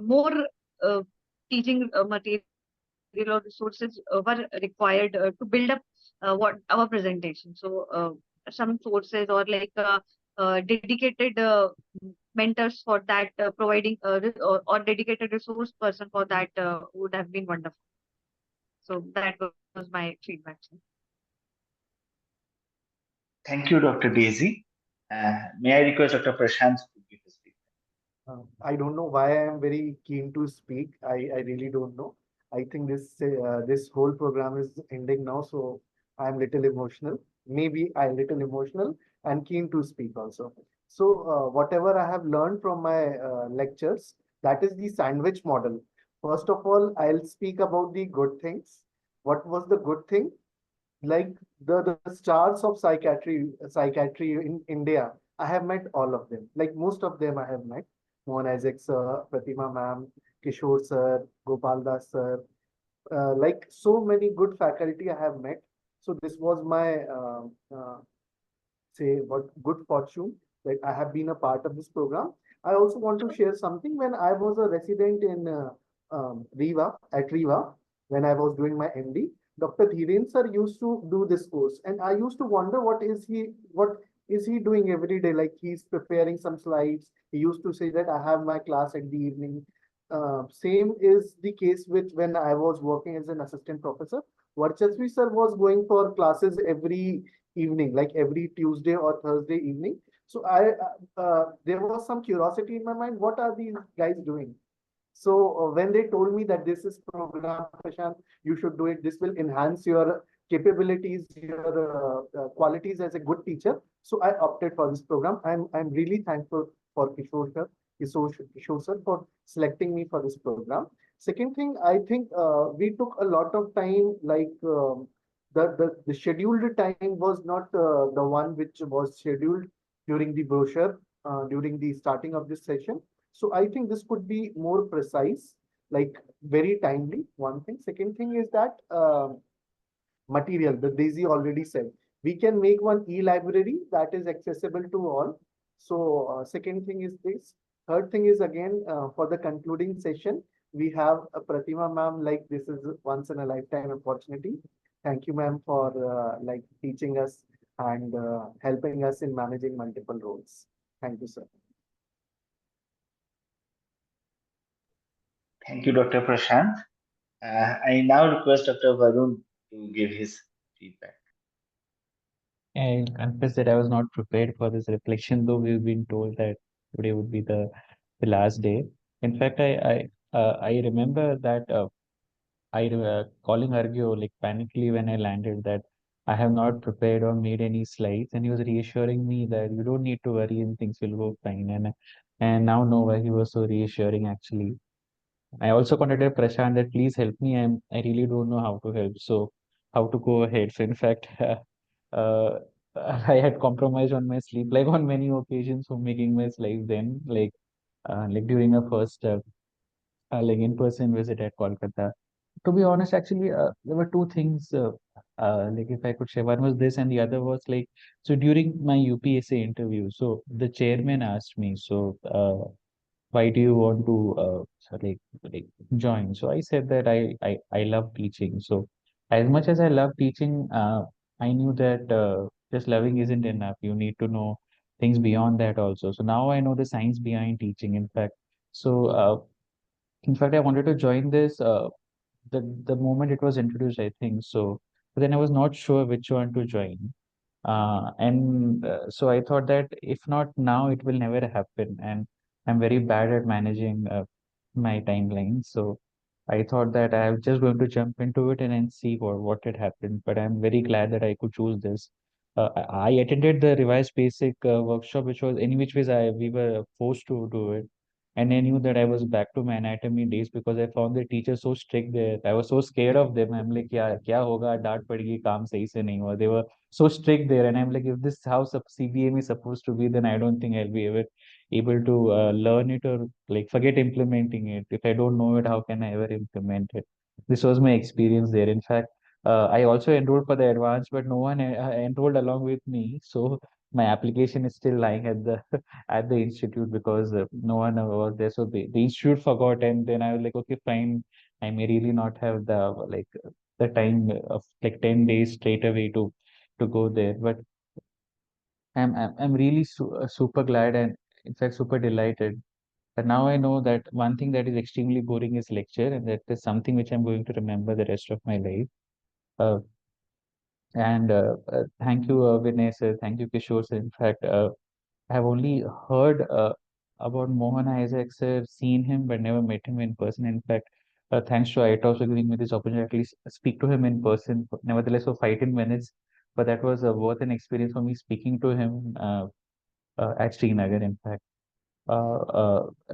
more uh, teaching material or resources were required to build up what our presentation. So some sources or like dedicated mentors for that, providing or dedicated resource person for that would have been wonderful. So that was my feedback, sir. Thank you, Dr. Daisy. May I request Dr. Prashant to give his feedback? I don't know why I am very keen to speak. I really don't know. I think this whole program is ending now, so I'm little emotional. Maybe I'm little emotional and keen to speak also. So whatever I have learned from my lectures, that is the sandwich model. First of all, I'll speak about the good things. What was the good thing? Like the stars of psychiatry in India, I have met all of them. Like most of them I have met. Mohan Isaac sir, Prathima ma'am, Kishore sir, Gopal Das sir, like so many good faculty I have met. So this was my say what good fortune that I have been a part of this program. I also want to share something. When I was a resident in Riva, when I was doing my MD, Dr. Dhiren sir used to do this course, and I used to wonder what is he doing every day? Like he's preparing some slides. He used to say that I have my class at the evening. Same is the case with when I was working as an assistant professor. Varchasvi sir was going for classes every evening, like every Tuesday or Thursday evening. So there was some curiosity in my mind. What are these guys doing? So when they told me that this is program, Prashant, you should do it. This will enhance your capabilities, your qualities as a good teacher. So I opted for this program. I'm really thankful for Kishore sir for selecting me for this program. Second thing, I think we took a lot of time, like the scheduled time was not the one which was scheduled during the brochure, during the starting of this session. So I think this could be more precise, like very timely. One thing. Second thing is that material, the Daisy already said, we can make one e-library that is accessible to all. So second thing is this. Third thing is again for the concluding session, we have a Pratima ma'am, like this is once in a lifetime opportunity. Thank you, ma'am, for like teaching us and helping us in managing multiple roles. Thank you, sir. Thank you, Dr. Prashant. I now request Dr. Varun to give his feedback. I confess that I was not prepared for this reflection, though we've been told that today would be the last day. In fact, I remember that I calling Argyo like panically when I landed that I have not prepared or made any slides, and he was reassuring me that you don't need to worry and things will go fine. And now know why he was so reassuring actually. I also contacted Prashant that please help me. I really don't know how to help. So how to go ahead. So in fact, uh, I had compromised on my sleep like on many occasions for making my slides then like during a first like in-person visit at Kolkata. To be honest, actually, there were two things like if I could share. One was this, and the other was like so during my UPSA interview. So the chairman asked me, so why do you want to like join? So I said that I love teaching. So as much as I love teaching, I knew that just loving isn't enough. You need to know things beyond that also. So now I know the science behind teaching. In fact, I wanted to join this the moment it was introduced, I think so. but then I was not sure which one to join. So I thought that if not now, it will never happen. And I'm very bad at managing my timeline. So I thought that I was just going to jump into it and then see what had happened. But I'm very glad that I could choose this. I attended the revised basic workshop, which was in which ways we were forced to do it. And I knew that I was back to my anatomy days because I found the teacher so strict there. I was so scared of them. I'm like, क्या होगा डांट पड़ेगी काम सही से नहीं हुआ. They were so strict there, and I'm like, if this how CBM is supposed to be, then I don't think I'll be ever able to learn it, or like forget implementing it. If I don't know it, how can I ever implement it? This was my experience there. In fact, I also enrolled for the advanced, but no one enrolled along with me. So my application is still lying at the at the institute because no one was there. So the institute forgot, and then I was like, okay, fine. I may really not have the time of like 10 days straight away to go there. But I'm really super glad, and in fact super delighted. But now I know that one thing that is extremely boring is lecture, and that is something which I'm going to remember the rest of my life. Uh, Thank you, Vinay sir. Thank you, Kishore sir. In fact, I have only heard about Mohan Isaac sir, seen him, but never met him in person. In fact, thanks to ITOS for giving me this opportunity to at least speak to him in person. Nevertheless, for 5-10 minutes, but that was worth an experience for me speaking to him at Srinagar, in fact.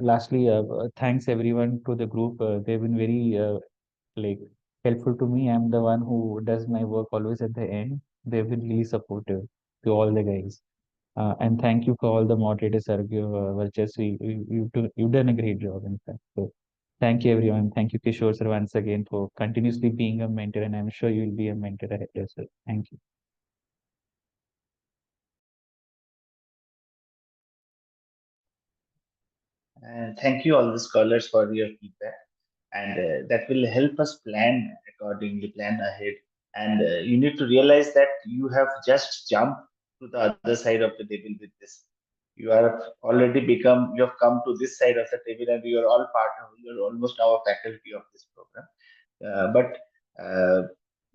Lastly, thanks everyone to the group. They've been very like helpful to me. I'm the one who does my work always at the end. They've been really supportive to all the guys. And thank you for all the moderators, Sergio, Varchas. You've done a great job, in fact. So thank you, everyone. Thank you, Kishore sir, once again for continuously being a mentor, and I'm sure you'll be a mentor ahead as well. Thank you. And thank you all the scholars for your feedback. And that will help us plan accordingly, plan ahead. And you need to realize that you have just jumped to the other side of the table with this. You are already become, you have come to this side of the table, and you are all part of, you are almost now a faculty of this program. But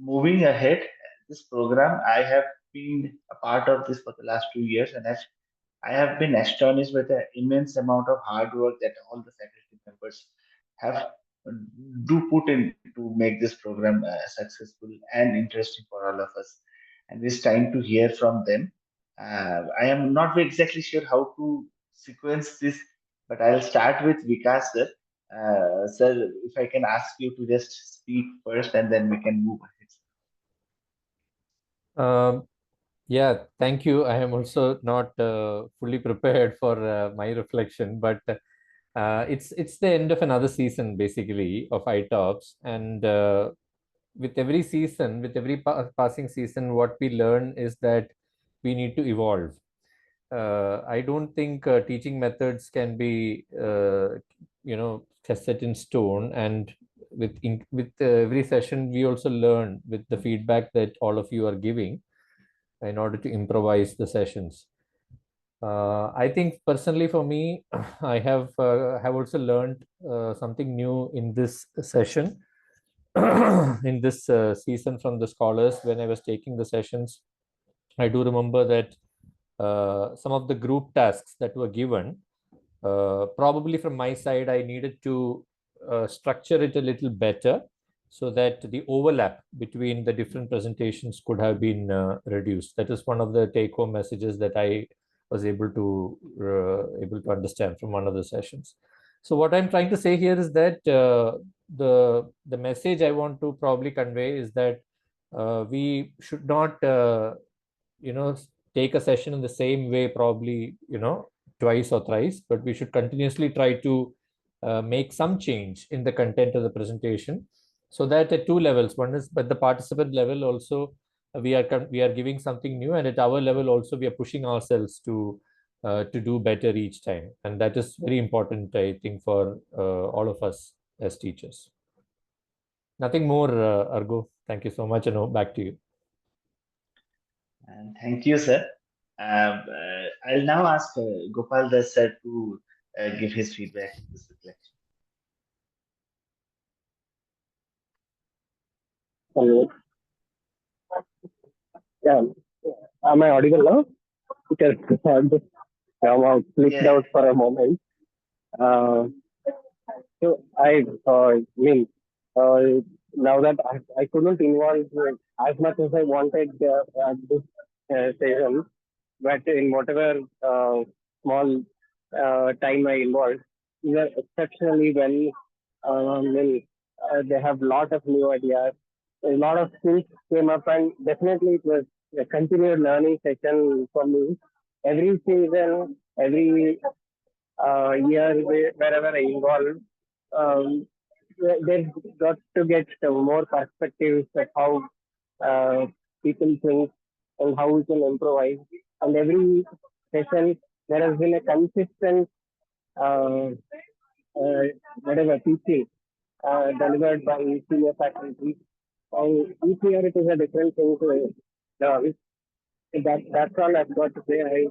moving ahead, this program, I have been a part of this for the last 2 years, and I have been astonished with the immense amount of hard work that all the faculty members have do put in to make this program successful and interesting for all of us. And it's time to hear from them. I am not exactly sure how to sequence this, but I'll start with Vikas sir. Sir, if I can ask you to just speak first, and then we can move ahead. Yeah, thank you. I am also not fully prepared for my reflection, but it's the end of another season basically of ITOPS, and with every season, with every passing season, what we learn is that we need to evolve. I don't think teaching methods can be, set in stone. And with every session, we also learn with the feedback that all of you are giving in order to improvise the sessions. I think personally for me, I have also learned something new in this session, in this season from the scholars when I was taking the sessions. I do remember that some of the group tasks that were given, probably from my side, I needed to structure it a little better so that the overlap between the different presentations could have been reduced. That is one of the take-home messages that I was able to understand from one of the sessions. So what I'm trying to say here is that the message I want to probably convey is that we should not take a session in the same way, probably twice or thrice, but we should continuously try to make some change in the content of the presentation, so that at two levels, one is at the participant level also, we are giving something new, and at our level also we are pushing ourselves to do better each time. And that is very important, I think, for all of us as teachers. Nothing more, Argo. Thank you so much, and back to you. And thank you, sir. I'll now ask Gopal Das sir to give his feedback to this reflection. Hello. Yeah. Am I audible now? Because I'm just clicked Yeah. out for a moment. Uh, so mean, uh, now that I couldn't involve as much as I wanted at this session, but in whatever small time I involved, we are exceptionally well. They have a lot of new ideas. A lot of things came up, and definitely it was a continued learning session for me. Every season, every year, wherever I involve, um, they've got to get more perspectives of how uh, people think and how we can improvise. And every session, there has been a consistent uh, uh, whatever teaching delivered by senior faculty. And each year it is a different thing to learn. That's all I've got to say.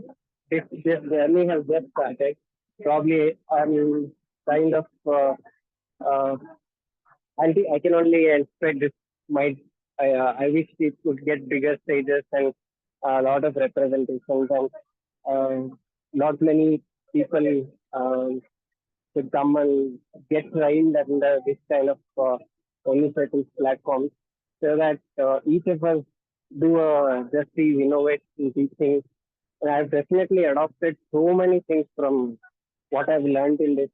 This journey has just started. Probably I'm kind of uh, I can only expect this might. I wish it could get bigger stages and a lot of representations and not many people should come and get trained under this kind of initiative platforms so that each of us do just these innovate in teaching. And I've definitely adopted so many things from what I've learned in this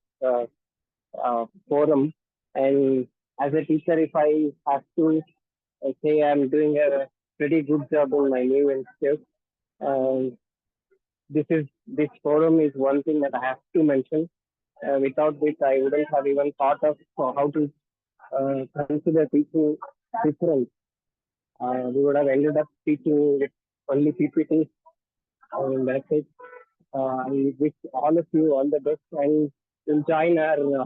forum. And as a teacher, if I have to say I'm doing a pretty good job in my new institute, uh, this forum is one thing that I have to mention. Without which, I wouldn't have even thought of how to consider teaching different. We would have ended up teaching with only PPT, and that's it. I wish all of you all the best and will join our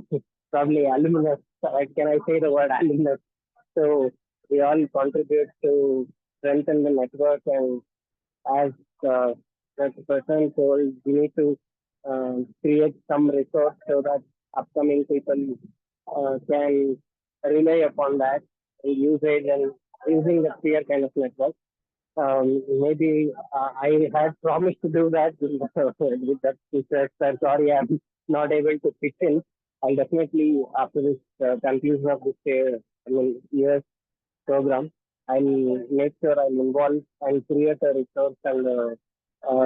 probably alumnus. Can I say the word alumnus? So we all contribute to strengthen the network, and as that person told, we need to create some resource so that upcoming people can rely upon that usage and using the peer kind of network. Maybe I had promised to do that with that research. I'm sorry, I'm not able to fit in. I'll definitely, after this conclusion of this year's program, I'll make sure I'm involved and create a resource and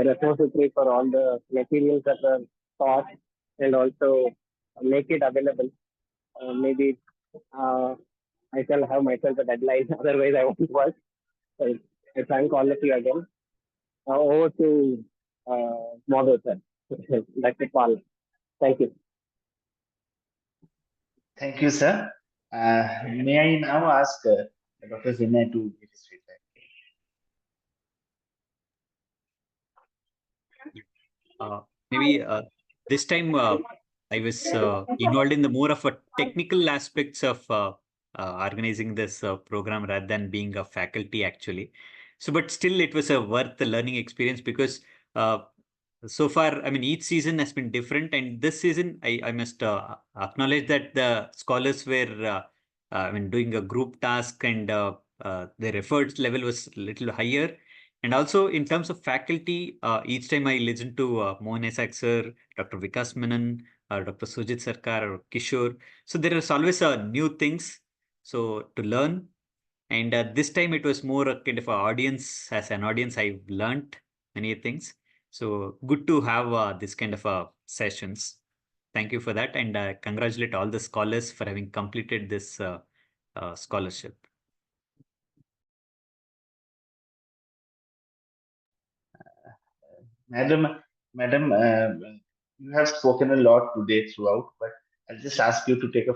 repository for all the materials that are taught and also make it available. Maybe uh, I shall have myself a deadline, otherwise I won't work. So I thank all of you again. Over to Madhav sir. Dr. Paul. Thank you. Thank you, sir. May I now ask Dr. Vinay to give his feedback? Maybe this time I was involved in the more of a technical aspects of organizing this program rather than being a faculty actually. So, but still it was a worth the learning experience because so far, I mean, each season has been different, and this season I must acknowledge that the scholars were I mean, doing a group task and their efforts level was a little higher. And also in terms of faculty, each time I listen to Mohan Isak sir, Dr. Vikas Menon, Dr. Sujit Sarkar or Kishore. So there is always new things so to learn. And this time it was more a kind of an audience. As an audience, I've learned many things. So good to have this kind of sessions. Thank you for that. And congratulate all the scholars for having completed this scholarship. Madam, you have spoken a lot today throughout, but I'll just ask you to take a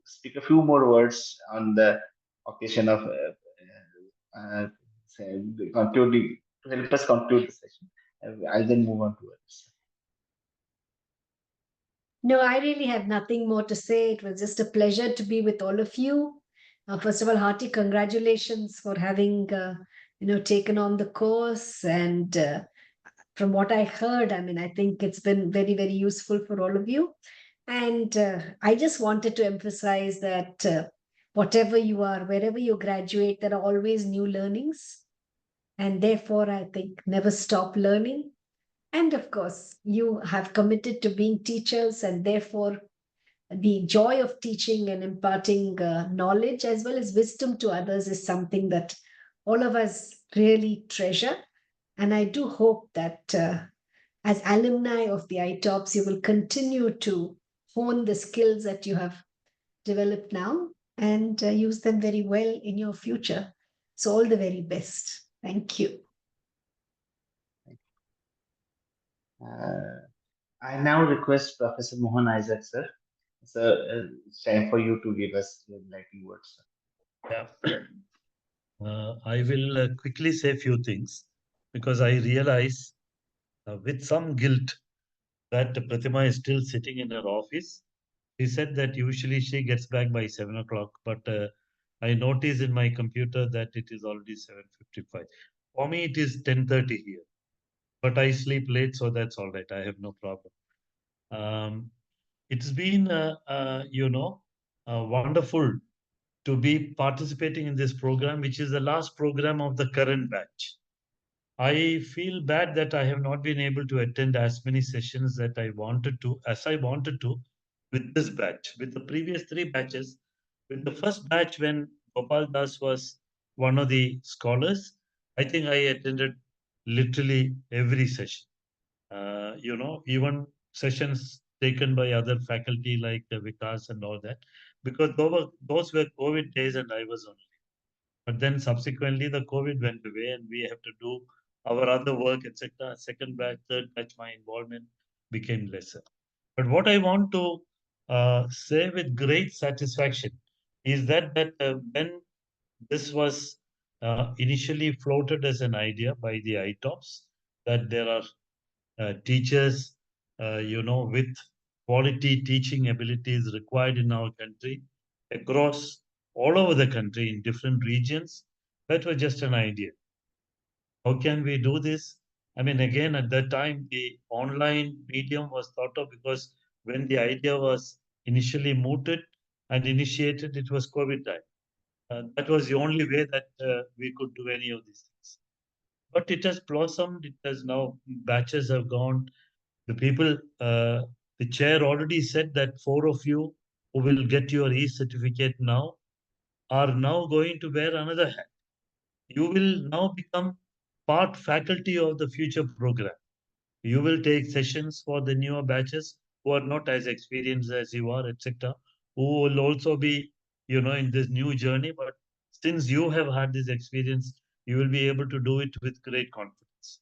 speak a few more words on the occasion of concluding to help us conclude the session. I'll then move on to others. No, I really have nothing more to say. It was just a pleasure to be with all of you. First of all, hearty congratulations for having, taken on the course. And from what I heard, I mean, I think it's been very, very useful for all of you. And I just wanted to emphasize that whatever you are, wherever you graduate, there are always new learnings. And therefore, I think never stop learning. And of course, you have committed to being teachers, and therefore, the joy of teaching and imparting knowledge as well as wisdom to others is something that all of us really treasure. And I do hope that as alumni of the ITOPS, you will continue to hone the skills that you have developed now and use them very well in your future. So, all the very best. Thank you. I now request Professor Mohan Isaac, sir. Sir, it's time for you to give us your enlightening words, sir. Yeah. I will quickly say a few things because I realize with some guilt that Prathima is still sitting in her office. She said that usually she gets back by 7 o'clock, but I notice in my computer that it is already 7:55. For me, it is 10:30 here, but I sleep late, so that's all right. I have no problem. It's been, wonderful to be participating in this program, which is the last program of the current batch. I feel bad that I have not been able to attend as many sessions that I wanted to with this batch. With the previous three batches, with the first batch when Gopal Das was one of the scholars, I think I attended literally every session. Even sessions taken by other faculty like Vikas and all that, because those were COVID days and I was on. But then subsequently the COVID went away and we have to do our other work, etc. Second batch, third batch, my involvement became lesser. But what I want to say with great satisfaction is that when this was initially floated as an idea by the ITOPS, that there are teachers, with quality teaching abilities required in our country across all over the country in different regions. That was just an idea. How can we do this? I mean, again, at that time, the online medium was thought of because when the idea was initially mooted and initiated, it was COVID time. That was the only way that we could do any of these things. But it has blossomed. It has now, batches have gone. The people, the chair already said that 4 of you who will get your e-certificate now are now going to wear another hat. You will now become part faculty of the future program. You will take sessions for the newer batches who are not as experienced as you are, etc., who will also be, in this new journey. But since you have had this experience, you will be able to do it with great confidence.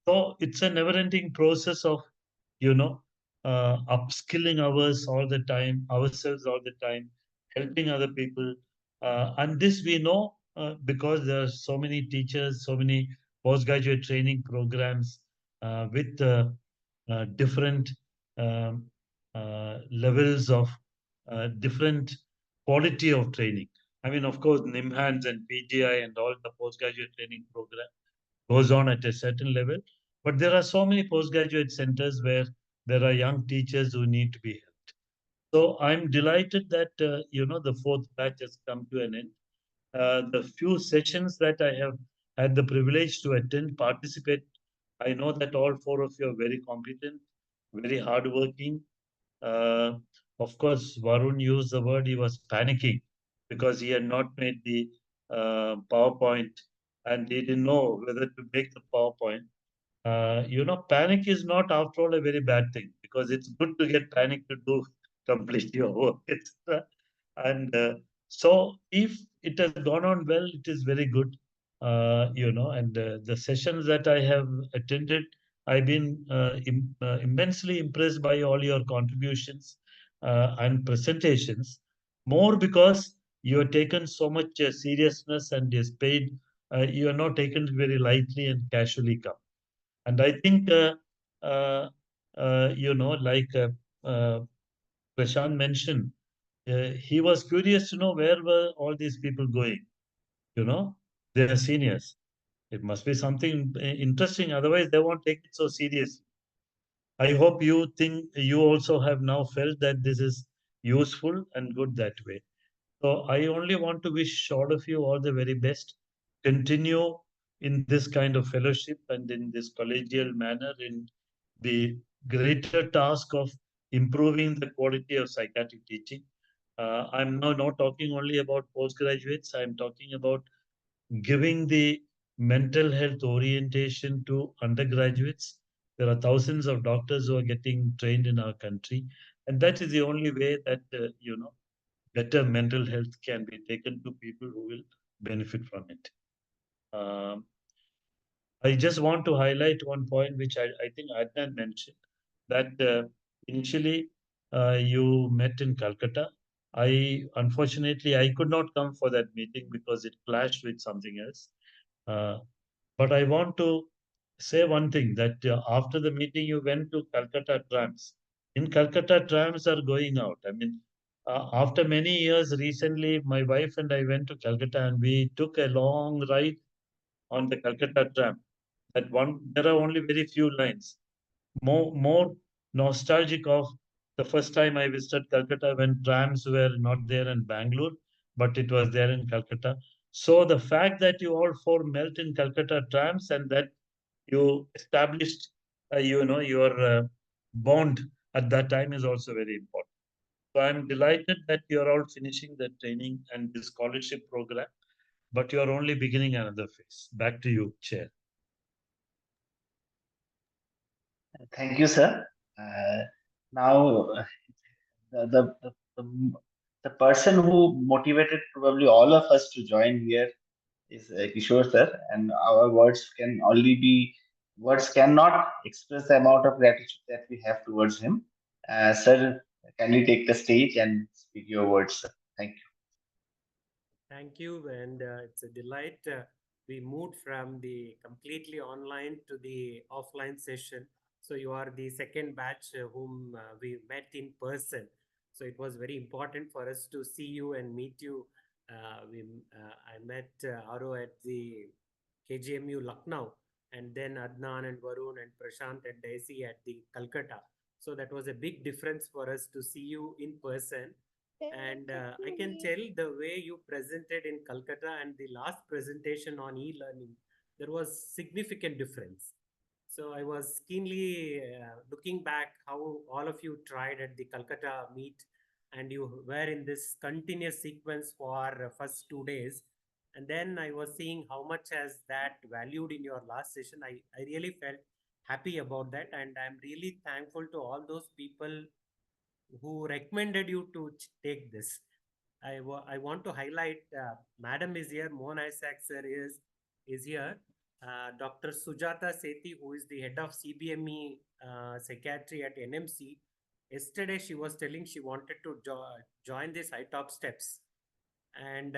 So it's a never-ending process of, upskilling ourselves all the time, helping other people. And this we know because there are so many teachers, so many postgraduate training programs with different um, levels of different quality of training. I mean, of course, NIMHANS and PGI and all the postgraduate training program goes on at a certain level. But there are so many postgraduate centers where there are young teachers who need to be helped. So I'm delighted that the fourth batch has come to an end. The few sessions that I have had the privilege to attend, participate, I know that all 4 of you are very competent, very hardworking. Uh, of course, Varun used the word he was panicking because he had not made the PowerPoint and he didn't know whether to make the PowerPoint. Panic is not, after all, a very bad thing because it's good to get panic to do complete your work, etc. And so, if it has gone on well, it is very good. And the sessions that I have attended, I've been immensely impressed by all your contributions and presentations. More because you have taken so much seriousness and is paid. You are not taken very lightly and casually come. And I think, uh, like Prashant mentioned, he was curious to know where were all these people going. They are seniors. It must be something interesting. Otherwise, they won't take it so seriously. I hope you think you also have now felt that this is useful and good that way. So I only want to wish all of you all the very best. Continue in this kind of fellowship and in this collegial manner in the greater task of improving the quality of psychiatric teaching. I'm now not talking only about postgraduates, I'm talking about giving the mental health orientation to undergraduates. There are thousands of doctors who are getting trained in our country, and that is the only way that better mental health can be taken to people who will benefit from it. Um, I just want to highlight one point which I think Adnan mentioned, that initially you met in Calcutta. Unfortunately I could not come for that meeting because it clashed with something else. Uh, but I want to say one thing, that after the meeting you went to Calcutta trams. In Calcutta, trams are going out. I mean, after many years, recently my wife and I went to Calcutta and we took a long ride on the Calcutta tram. There are only very few lines. More nostalgic of the first time I visited Calcutta when trams were not there in Bangalore, but it was there in Calcutta. So the fact that you all four met in Calcutta trams and that you established, your bond at that time is also very important. So I'm delighted that you're all finishing the training and the scholarship program, but you're only beginning another phase. Back to you, Chair. Thank you, sir. Now, the, the, the, the, the person who motivated probably all of us to join here is Kishore sir, and our words cannot express the amount of gratitude that we have towards him. Sir, can you take the stage and speak your words, sir? Thank you. Thank you, and it's a delight. We moved from the completely online to the offline session. So you are the second batch whom we met in person. So it was very important for us to see you and meet you. I met Aro at the KGMU Lucknow, and then Adnan and Varun and Prashant and Daisy at the Calcutta. So that was a big difference for us to see you in person. And I can tell the way you presented in Calcutta and the last presentation on e-learning, there was significant difference. So I was keenly looking back how all of you tried at the Calcutta meet, and you were in this continuous sequence for first 2 days. And then I was seeing how much has that valued in your last session. I really felt happy about that, and I'm really thankful to all those people who recommended you to take this. I want to highlight, Madam is here, Mohan Isaac sir is here, Dr. Sujata Sethi, who is the head of CBME psychiatry at NMC. Yesterday, she was telling she wanted to join this ITOP STEPS. And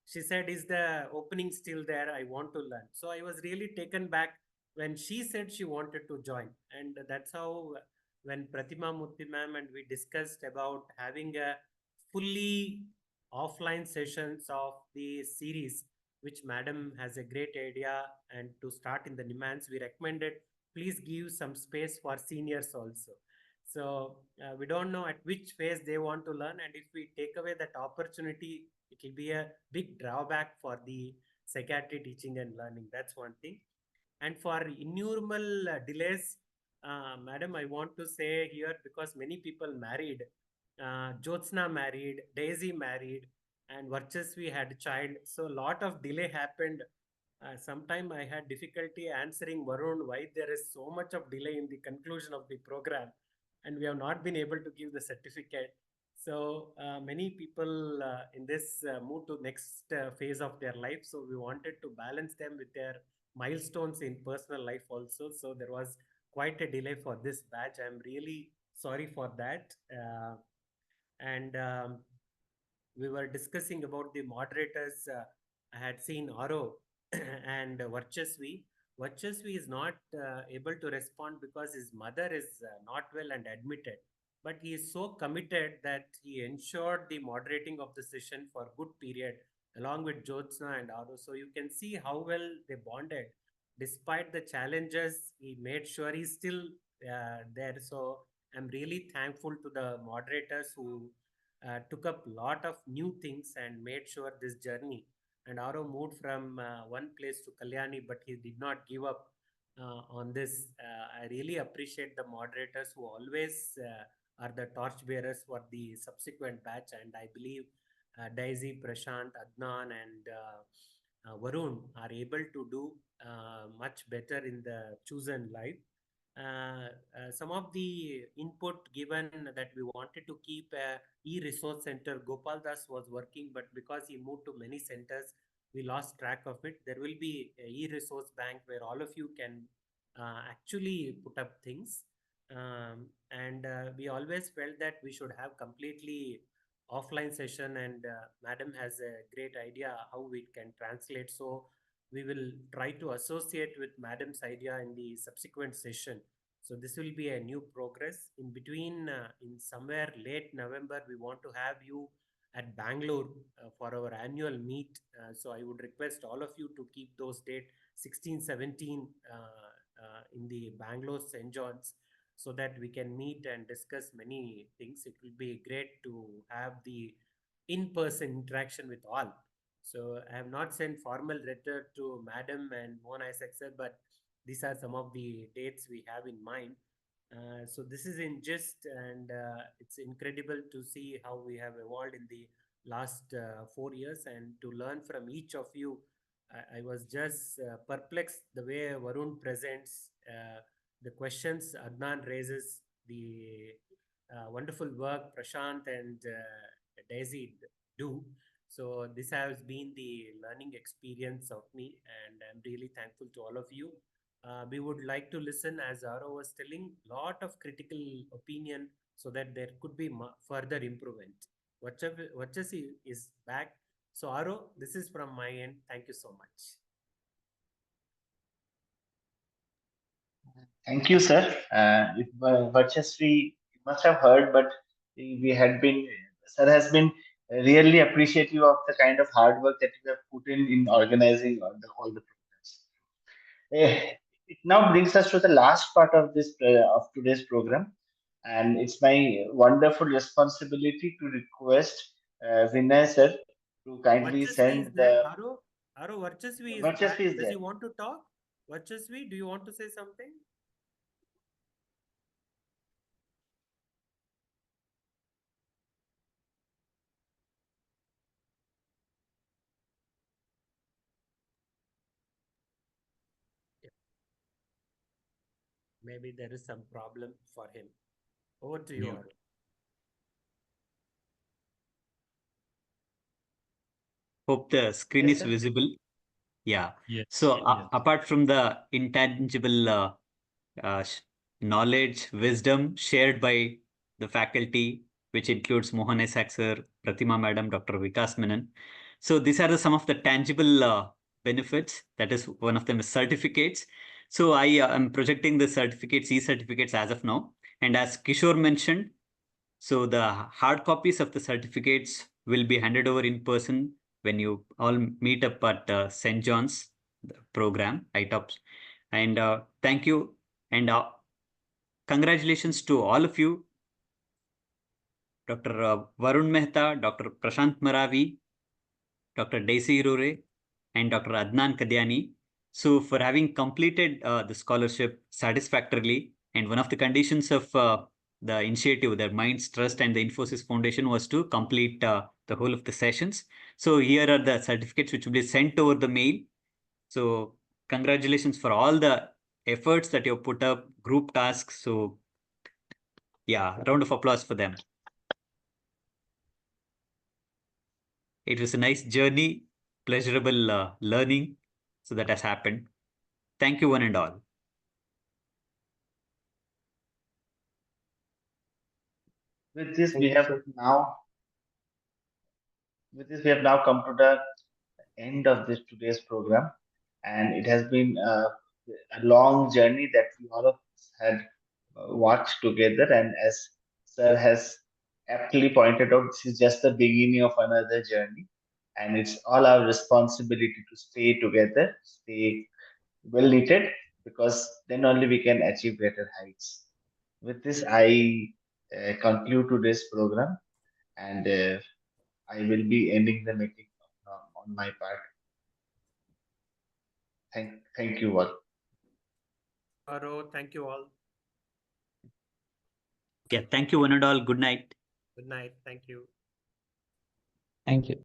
she said, is the opening still there? I want to learn. So I was really taken back when she said she wanted to join. And that's how, when Prathima Murthy ma'am and we discussed about having a fully offline sessions of the series, which madam has a great idea, and to start in the Nimans, we recommended please give some space for seniors also. So we don't know at which phase they want to learn, and if we take away that opportunity, it will be a big drawback for the psychiatry teaching and learning. That's one thing. And for innumerable delays, madam, I want to say here, because many people married, Jyotsna married, Daisy married, and Varchasvi had a child. So a lot of delay happened. Sometime I had difficulty answering Varun why there is so much of delay in the conclusion of the program, and we have not been able to give the certificate. So many people in this move to next phase of their life. So we wanted to balance them with their milestones in personal life also. So there was quite a delay for this batch. I'm really sorry for that. And we were discussing about the moderators. I had seen Aro and Varchasvi. Varchasvi is not able to respond because his mother is not well and admitted. But he is so committed that he ensured the moderating of the session for good period along with Jyotsna and Aro. So you can see how well they bonded. Despite the challenges, he made sure he's still there. So I'm really thankful to the moderators who took up a lot of new things and made sure this journey and Aro moved from one place to Kalyani, but he did not give up on this. I really appreciate the moderators who always are the torchbearers for the subsequent batch, and I believe Daisy, Prashant, Adnan, and Varun are able to do much better in the chosen live. Some of the input given that we wanted to keep a e-resource center. Gopal Das was working, but because he moved to many centers, we lost track of it. There will be a e-resource bank where all of you can actually put up things. And we always felt that we should have completely offline session, and madam has a great idea how we can translate. So we will try to associate with madam's idea in the subsequent session. So this will be a new progress. In between, in somewhere late November, we want to have you at Bangalore for our annual meet. So I would request all of you to keep those dates 16, 17 in the Bangalore St. John's, so that we can meet and discuss many things. It will be great to have the in-person interaction with all. So I have not sent formal letter to Madam and Mohan Isaac sir, but these are some of the dates we have in mind. So this is in gist, and it's incredible to see how we have evolved in the last 4 years, and to learn from each of you. I was just perplexed the way Varun presents the questions Adnan raises, the wonderful work Prashant and Daisy do. So this has been the learning experience of me, and I'm really thankful to all of you. We would like to listen, as Aro was telling, lot of critical opinion, so that there could be further improvement. Vachasi is back. So Aro, this is from my end. Thank you so much. Thank you, sir. Varchasvi, you must have heard, but sir has been really appreciative of the kind of hard work that you have put in organizing all the programs. It now brings us to the last part of of today's program, and it's my wonderful responsibility to request Vinay sir to kindly Varchasvi is send there. the. Aro, Varchasvi is Varchasvi back. is Does he there. want to talk? Varchasvi, do you want to say something? Maybe there is some problem for him. Over to you, Yeah. Aro. Hope the screen Yes, is sir. visible. Yeah. Yes. So Yes. apart from the intangible knowledge, wisdom shared by the faculty, which includes Mohan Isaac sir, Prathima madam, Dr. Vikas Menon. So these are some of the tangible benefits. That is, one of them is certificates. So I am projecting the certificates, e-certificates as of now. And as Kishore mentioned, so the hard copies of the certificates will be handed over in person when you all meet up at St. John's program, ITOPS. And thank you, and congratulations to all of you, Dr. Varun Mehta, Dr. Prashant Maravi, Dr. Daisy Rure, and Dr. Adnan Kadyani. So for having completed the scholarship satisfactorily, and one of the conditions of the initiative, the Minds Trust and the Infosys Foundation, was to complete the whole of the sessions. So here are the certificates which will be sent over the mail. So congratulations for all the efforts that you have put up, group tasks. So yeah, round of applause for them. It was a nice journey, pleasurable learning. So that has happened. Thank you, one and all. With this, Thank you, sir. we have now come to the end of this today's program, and it has been a long journey that we all of us had watched together. And as sir has aptly pointed out, this is just the beginning of another journey, and it's all our responsibility to stay together, stay well knitted, because then only we can achieve greater heights. With this, I conclude today's program, and I will be ending the meeting on my part. Thank you all. Thank you all. Yeah, thank you one and all. Good night. Good night. Thank you. Thank you.